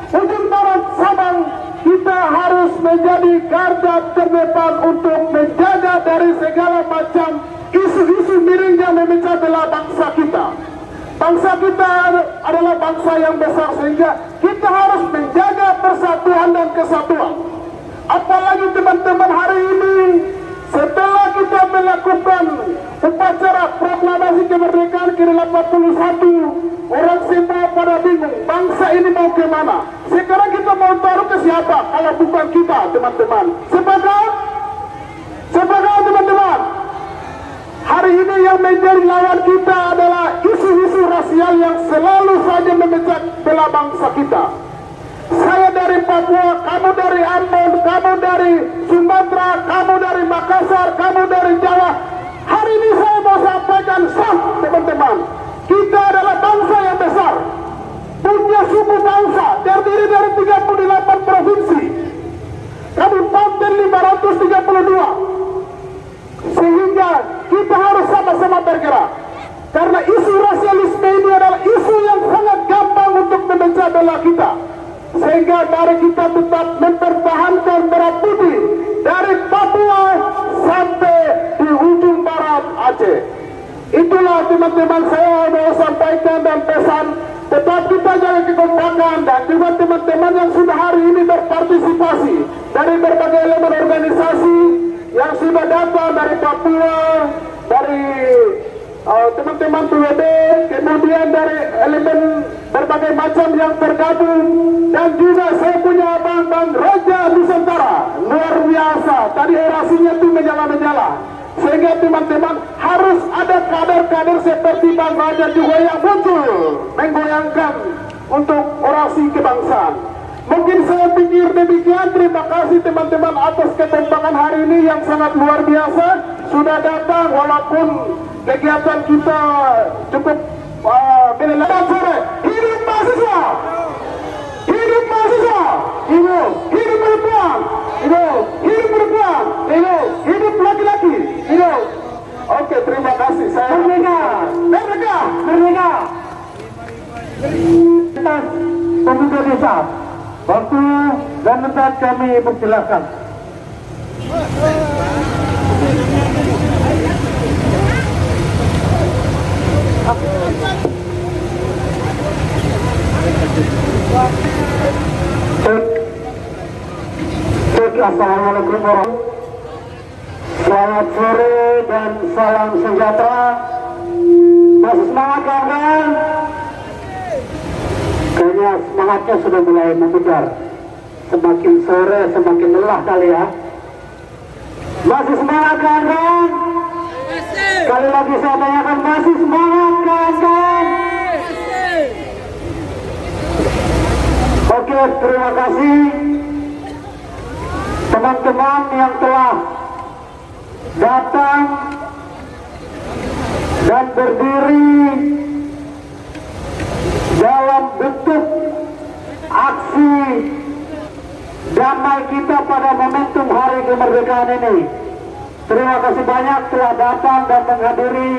ujung barat Sabang. Kita harus menjadi garda terdepan untuk menjaga dari segala macam isu-isu miring yang memecah belah bangsa kita. Bangsa kita adalah bangsa yang besar, sehingga kita harus menjaga persatuan dan kesatuan. Apalagi teman-teman hari ini setelah kita melakukan upacara proklamasi kemerdekaan ke-81, orang semua pada bingung, bangsa ini mau kemana? Sekarang kita mau taruh ke siapa kalau bukan kita, teman-teman? Sepakat? Sepakat teman-teman? Hari ini yang menjadi lawan kita adalah isu-isu rasial yang selalu saja memecah belah bangsa kita. Saya dari Papua, kamu dari Ambon, kamu dari Sumatera, kamu dari Makassar, kamu dari Jawa. Hari ini saya mau sampaikan teman-teman, kita adalah bangsa yang besar, punya suku bangsa terdiri dari 38 provinsi, kabupaten 532. Sehingga kita harus sama-sama bergerak, karena isu rasialisme ini adalah isu yang sangat gampang untuk memecah belah kita. Sehingga mari kita tetap mempertahankan merah putih dari Papua sampai di ujung barat Aceh. Itulah teman-teman saya mau sampaikan dan pesan, tetap kita jaga kekompakan, dan juga teman-teman yang sudah hari ini berpartisipasi dari berbagai elemen organisasi yang sudah datang dari Papua, dari teman-teman PWD, kemudian dari elemen berbagai macam yang tergabung, dan juga saya punya Bang Raja Nusantara, luar biasa. Tadi orasinya itu menyala-menyala, sehingga teman-teman harus ada kader-kader seperti Bang Raja juga yang muncul menggoyangkan untuk orasi kebangsaan. Mungkin saya pikir demikian. Terima kasih teman-teman atas kekompakan hari ini yang sangat luar biasa. Sudah datang walaupun kegiatan kita cukup melelahkan sore. Hidup mahasiswa! pemuda desa. Waktu dan tempat kami persilakan. Assalamualaikum warahmatullahi. Selamat sore dan salam sejahtera. Masih semangat kawan? Kayaknya semangatnya sudah mulai memudar. Semakin sore semakin lelah kali ya. Masih semangat kawan? Sekali lagi saya tanyakan, masih semangat kawan? Oke, terima kasih teman-teman yang telah datang dan berdiri dalam bentuk aksi damai kita pada momentum Hari Kemerdekaan ini. Terima kasih banyak telah datang dan menghadiri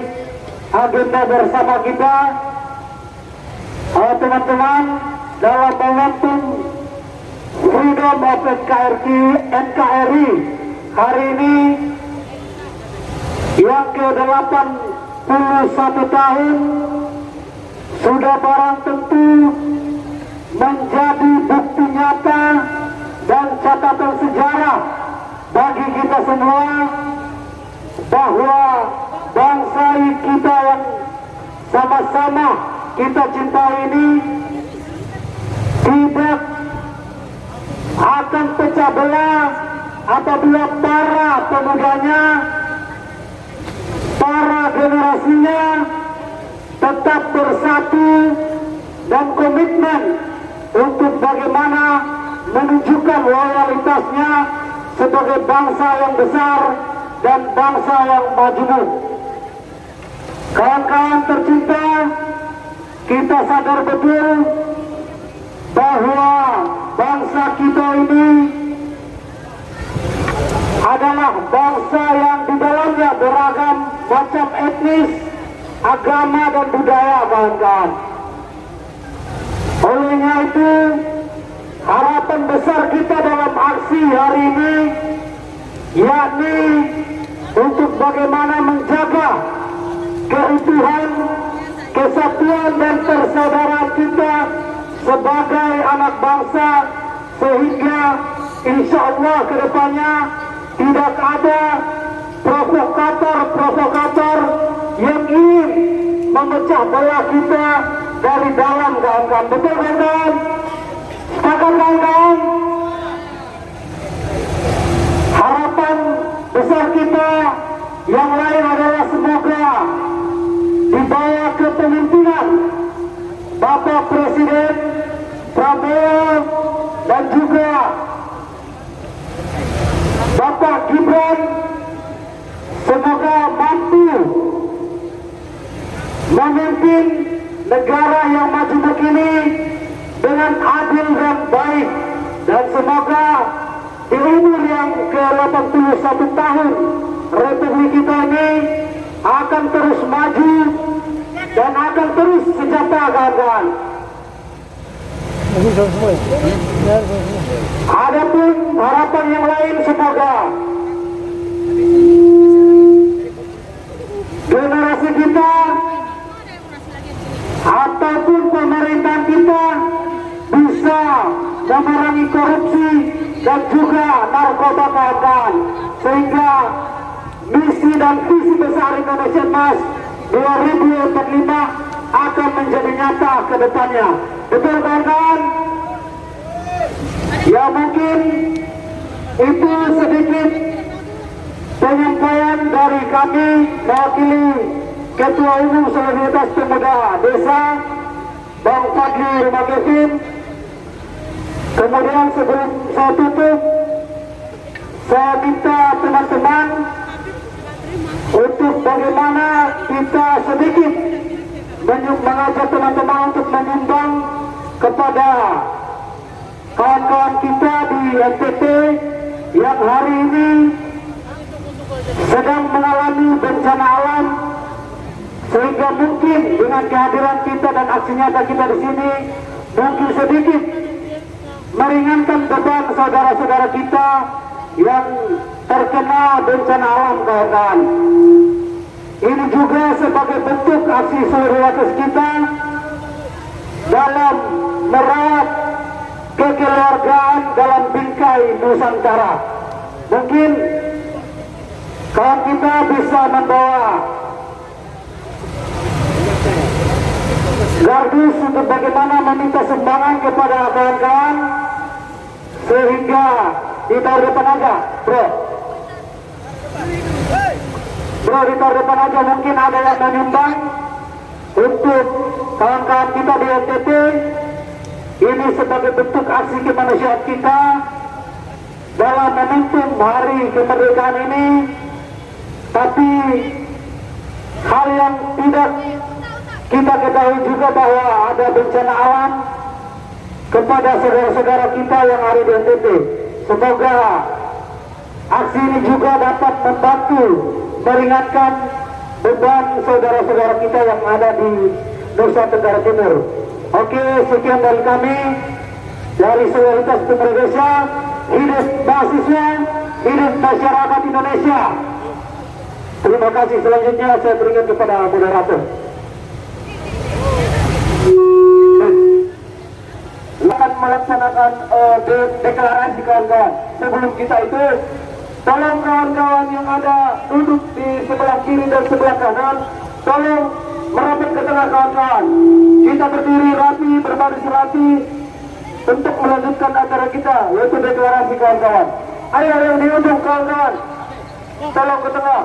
agenda bersama kita. Teman-teman, dalam momentum Freedom of NKRI hari ini yang ke-81 tahun sudah barang tentu menjadi bukti nyata dan catatan sejarah bagi kita semua bahwa bangsa kita yang sama-sama kita cintai ini tidak akan pecah belah apabila para pemudanya, para generasinya tetap bersatu dan komitmen untuk bagaimana menunjukkan loyalitasnya sebagai bangsa yang besar dan bangsa yang majmuk. Kawan-kawan tercinta, kita sadar betul bahwa bangsa kita ini adalah bangsa yang di dalamnya beragam macam etnis, agama dan budaya, kawan-kawan. Olehnya itu, harapan besar kita dalam aksi hari ini yakni untuk bagaimana menjaga keutuhan, kesatuan dan persaudaraan kita sebagai anak bangsa, sehingga insya Allah ke depannya tidak ada provokator-provokator yang ingin memecah belah kita dari dalam, kawan-kawan. Betul, kawan-kawan? Sepakat, kawan-kawan? Harapan besar kita yang lain adalah semoga di bawah kepemimpinan Bapak Presiden Prabowo dan juga Bapak Gibran, semoga mampu memimpin negara yang maju begini dengan adil dan baik, dan semoga di umur yang ke-81 tahun Republik kita ini akan terus maju dan akan terus sejahtera, kawan-kawan. Adapun harapan yang lain, semoga generasi kita ataupun pemerintahan kita bisa memerangi korupsi dan juga narkoba, kawan-kawan, sehingga misi dan visi besar Indonesia Emas 2045 akan menjadi nyata ke depannya. Betul, kawan-kawan? Ya, mungkin itu sedikit penyampaian dari kami mewakili Ketua Umum Solidaritas Pemuda Desa, Bang Fadli Rumah Kevin. Kemudian sebelum saya tutup, saya minta teman-teman untuk bagaimana kita sedikit mengajak teman-teman untuk menyumbang kepada kawan-kawan kita di NTT yang hari ini sedang mengalami bencana alam, sehingga mungkin dengan kehadiran kita dan aksi nyata kita di sini mungkin sedikit meringankan beban saudara-saudara kita yang terkena bencana alam, kawan-kawan. Ini juga sebagai bentuk aksi solidaritas kita dalam merawat kekeluargaan dalam bingkai Nusantara. Mungkin kawan kita bisa membawa gardus untuk bagaimana meminta sumbangan kepada kawan-kawan, sehingga ditaruh depan aja, bro, ditaruh depan aja. Mungkin ada yang menyumbang untuk kawan-kawan kita di NTT. Ini sebagai bentuk aksi kemanusiaan kita dalam momentum hari kemerdekaan ini. Tapi hal yang tidak kita ketahui juga bahwa ada bencana alam kepada saudara-saudara kita yang ada di NTT. Semoga aksi ini juga dapat membantu meringankan beban saudara-saudara kita yang ada di Nusa Tenggara Timur. Oke, sekian dari kami dari Solidaritas Pemuda Indonesia. Hidup mahasiswa, hidup masyarakat Indonesia. Terima kasih. Selanjutnya saya berikan kepada moderator. Akan melaksanakan deklarasi, kawan-kawan. Sebelum kita itu, tolong kawan-kawan yang ada duduk di sebelah kiri dan sebelah kanan, tolong merapat ke tengah, kawan-kawan. Kita berdiri rapi, berbaris rapi untuk melanjutkan acara kita, yaitu deklarasi, kawan-kawan. Ayo yang di ujung, kawan-kawan, tolong ke tengah.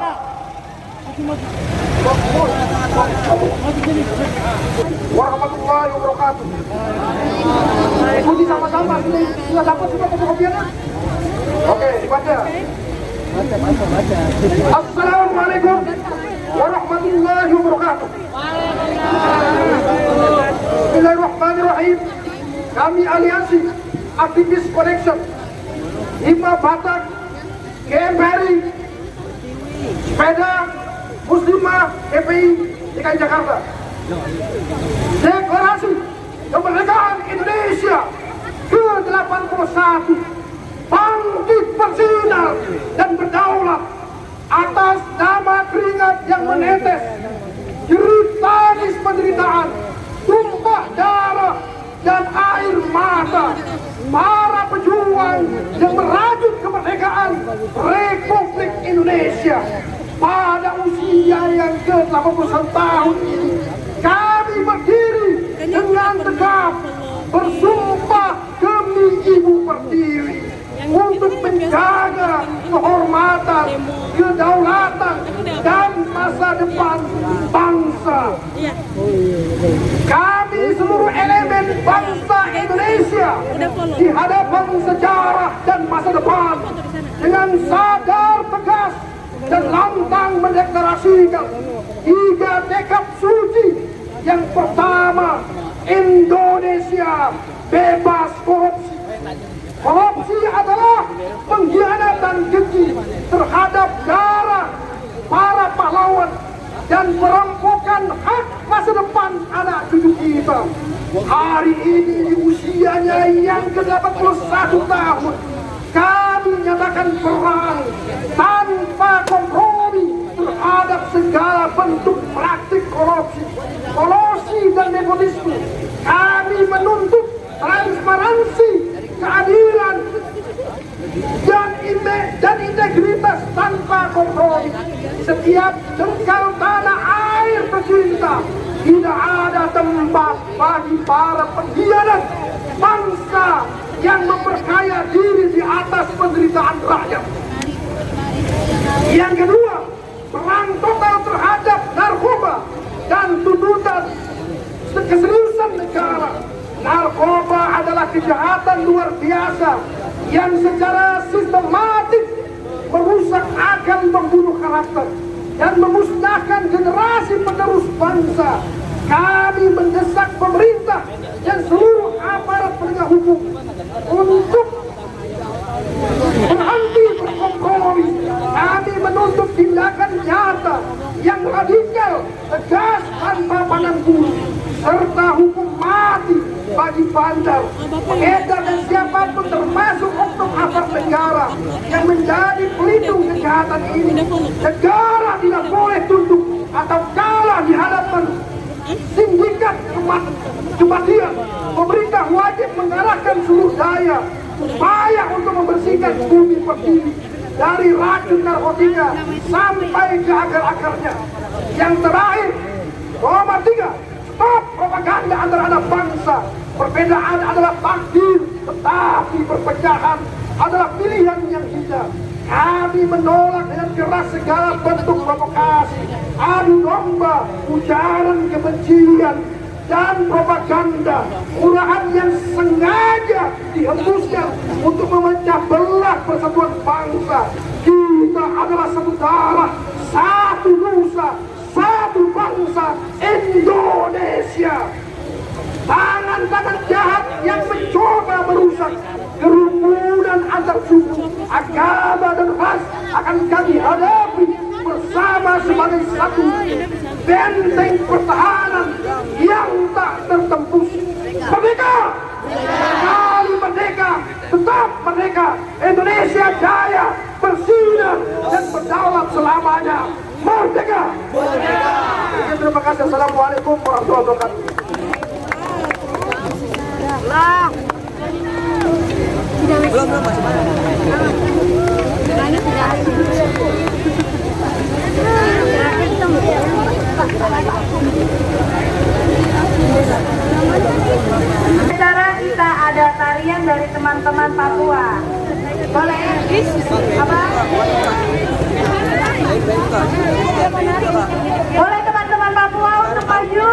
Warahmatullahi wabarakatuh. Ikuti sama-sama. Sudah dapat semua fotokopiannya? Oke, dibaca. Assalamualaikum warahmatullahi wabarakatuh. Bismillahirrahmanirrahim. Kami aliansi aktivis Connection, Hima Batak, GMPRI, Sepeda, Muslimah, GPI, DKI Jakarta. Deklarasi kemerdekaan Indonesia ke-81 bangkit bersinar dan berdaulat atas nama keringat yang menetes, jerit tangis penderitaan, tumpah darah dan air mata para pejuang yang merajut kemerdekaan Republik Indonesia. Pada usia yang ke-81 tahun ini, kami berdiri dengan tegap, bersumpah demi Ibu Pertiwi untuk menjaga kehormatan, kedaulatan, dan masa depan bangsa. Kami seluruh elemen bangsa Indonesia di hadapan sejarah dan masa depan dengan sadar tegas dan lantang mendeklarasikan 3 tekad suci. Yang pertama, Indonesia bebas korupsi. Korupsi adalah pengkhianatan keji terhadap darah para pahlawan dan perampokan hak masa depan anak cucu kita. Hari ini di usianya yang ke-81 tahun, kami nyatakan perang tanpa kompromi terhadap segala bentuk praktik korupsi, kolusi dan nepotisme. Kami menuntut transparansi, keadilan, dan integritas tanpa kompromi. Setiap jengkal tanah air tercinta, tidak ada tempat bagi para pengkhianat bangsa yang memperkaya diri di atas penderitaan rakyat. Yang kedua, perang total terhadap narkoba dan tuntutan keseriusan negara. Narkoba adalah kejahatan luar biasa yang secara sistematis merusak akal, membunuh karakter, dan memusnahkan generasi penerus bangsa. Kami mendesak pemerintah dan seluruh aparat penegak hukum untuk berhenti berkompromi. Kami menuntut tindakan nyata yang radikal, tegas tanpa pandang bulu, serta hukum mati bagi bandar, pengedar dan siapapun termasuk oknum aparat negara yang menjadi pelindung kejahatan ini. Negara tidak boleh tunduk atau kalah di hadapan sindikat kematian. Pemerintah wajib mengarahkan seluruh daya upaya untuk membersihkan bumi pertiwi dari racun narkotika sampai ke akar-akarnya. Yang terakhir, nomor 3, stop propaganda antara anak bangsa. Perbedaan adalah takdir, tetapi perpecahan adalah pilihan yang hijau. Kami menolak dengan keras segala bentuk provokasi, adu domba, ujaran kebencian, dan propaganda murahan yang sengaja dihembuskan untuk memecah belah persatuan bangsa. Kita adalah satu darah, satu nusa, satu bangsa Indonesia. Tangan-tangan jahat yang mencoba merusak kerukunan antar suku, agama dan ras akan kami hadapi bersama sebagai satu benteng pertahanan yang tak tertembus. Merdeka! Kali merdeka, tetap merdeka. Indonesia jaya, bersinar dan berdaulat selamanya. Merdeka! Terima kasih. Assalamualaikum warahmatullahi wabarakatuh. Belum masih banyak. Secara kita ada tarian dari teman-teman Papua. Boleh? Apa? Boleh teman-teman Papua untuk maju?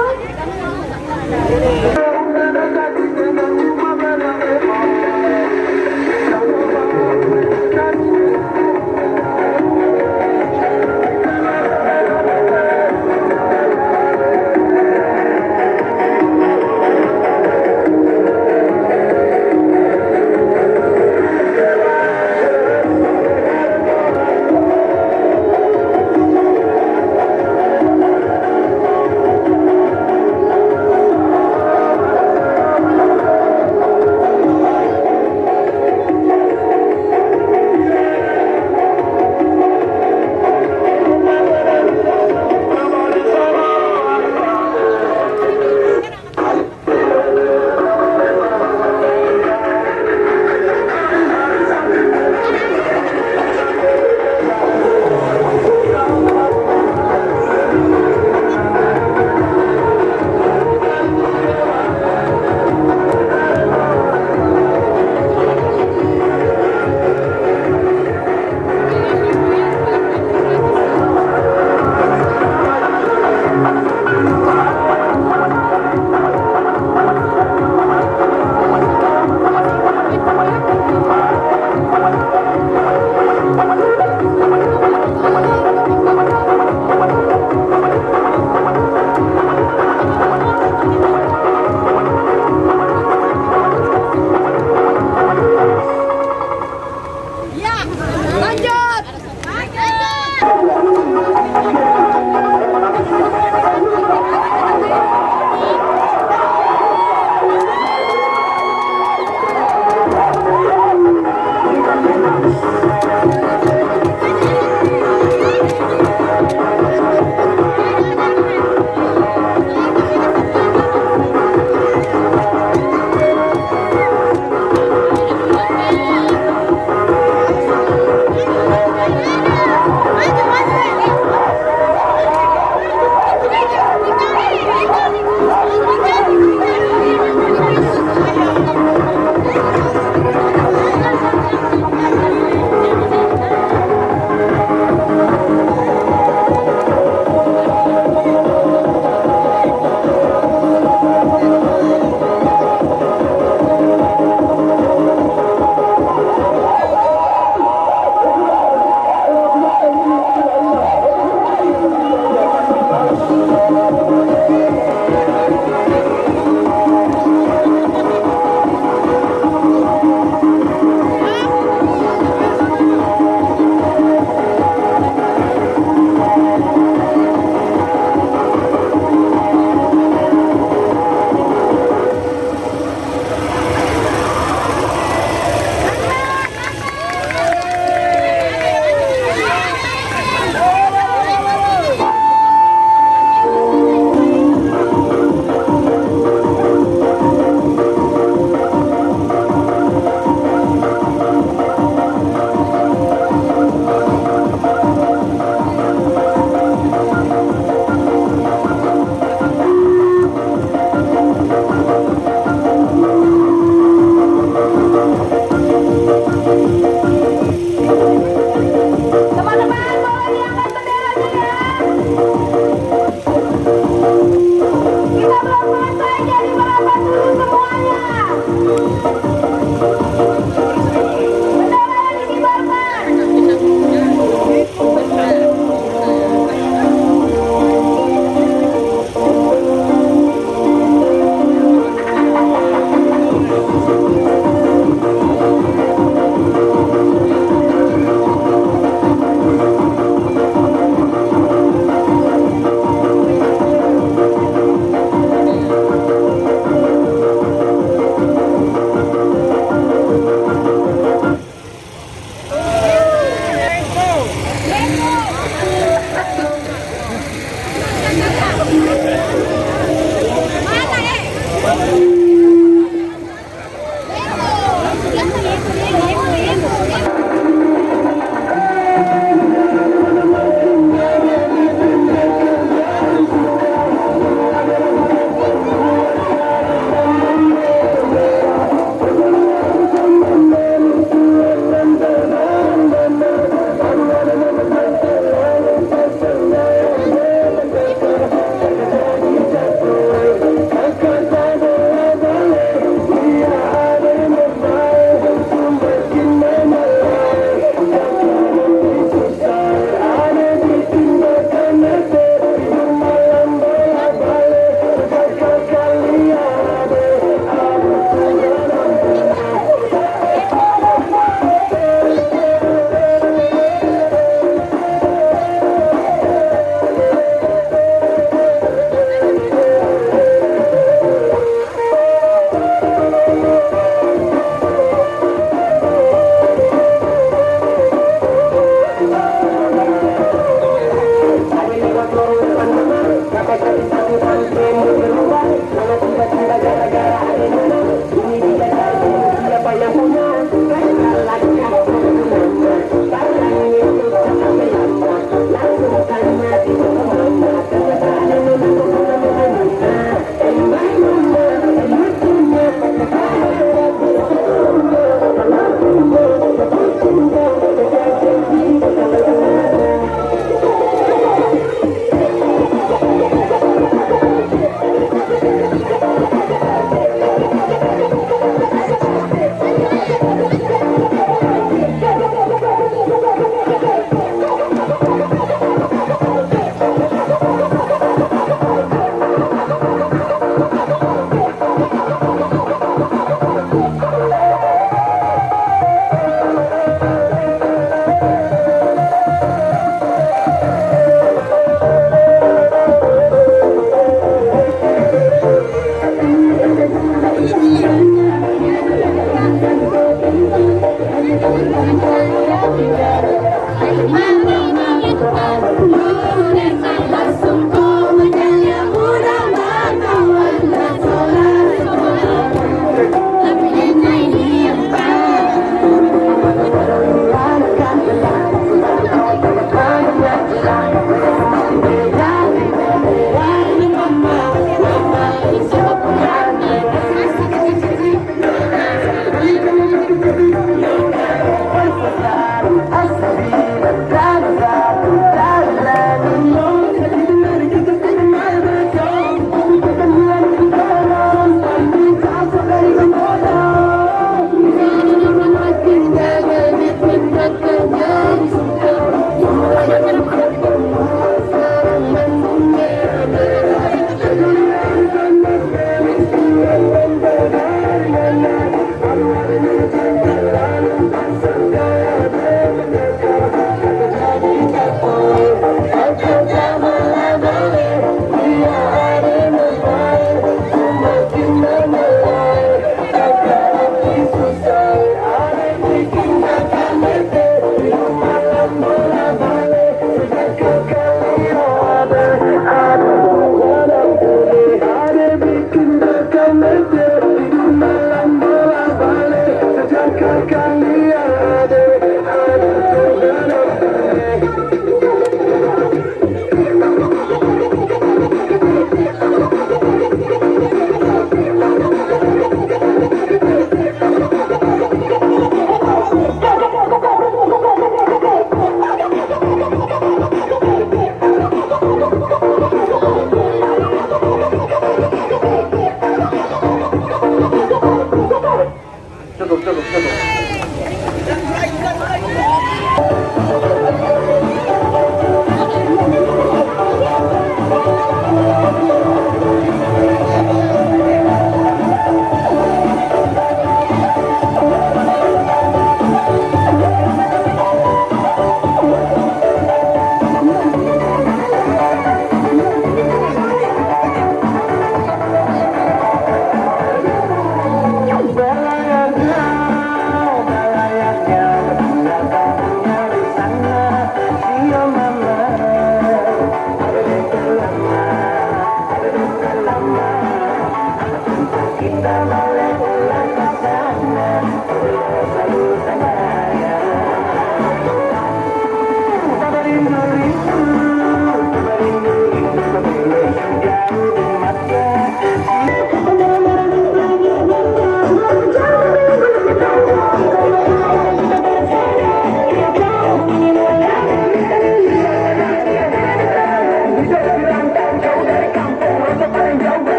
cukup.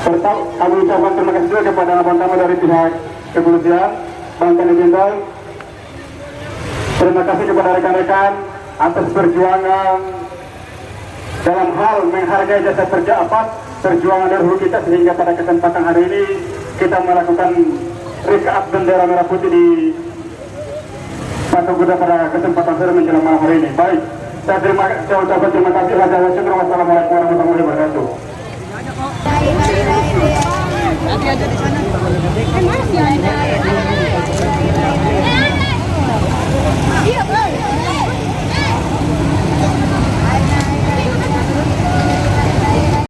Serta kami ucapkan terima kasih juga kepada abang-abang dari pihak kepolisian, Banten Jenderal. Terima kasih kepada rekan-rekan atas perjuangan dalam hal menghargai jasa kerja perjuangan dahulu kita, sehingga pada kesempatan hari ini kita melakukan rekaat bendera merah putih di Patung Kuda pada kesempatan sore menjelang malam hari ini. Baik, saya ucapkan terima kasih. Wassalamualaikum warahmatullahi wabarakatuh. Nanti aja di sana.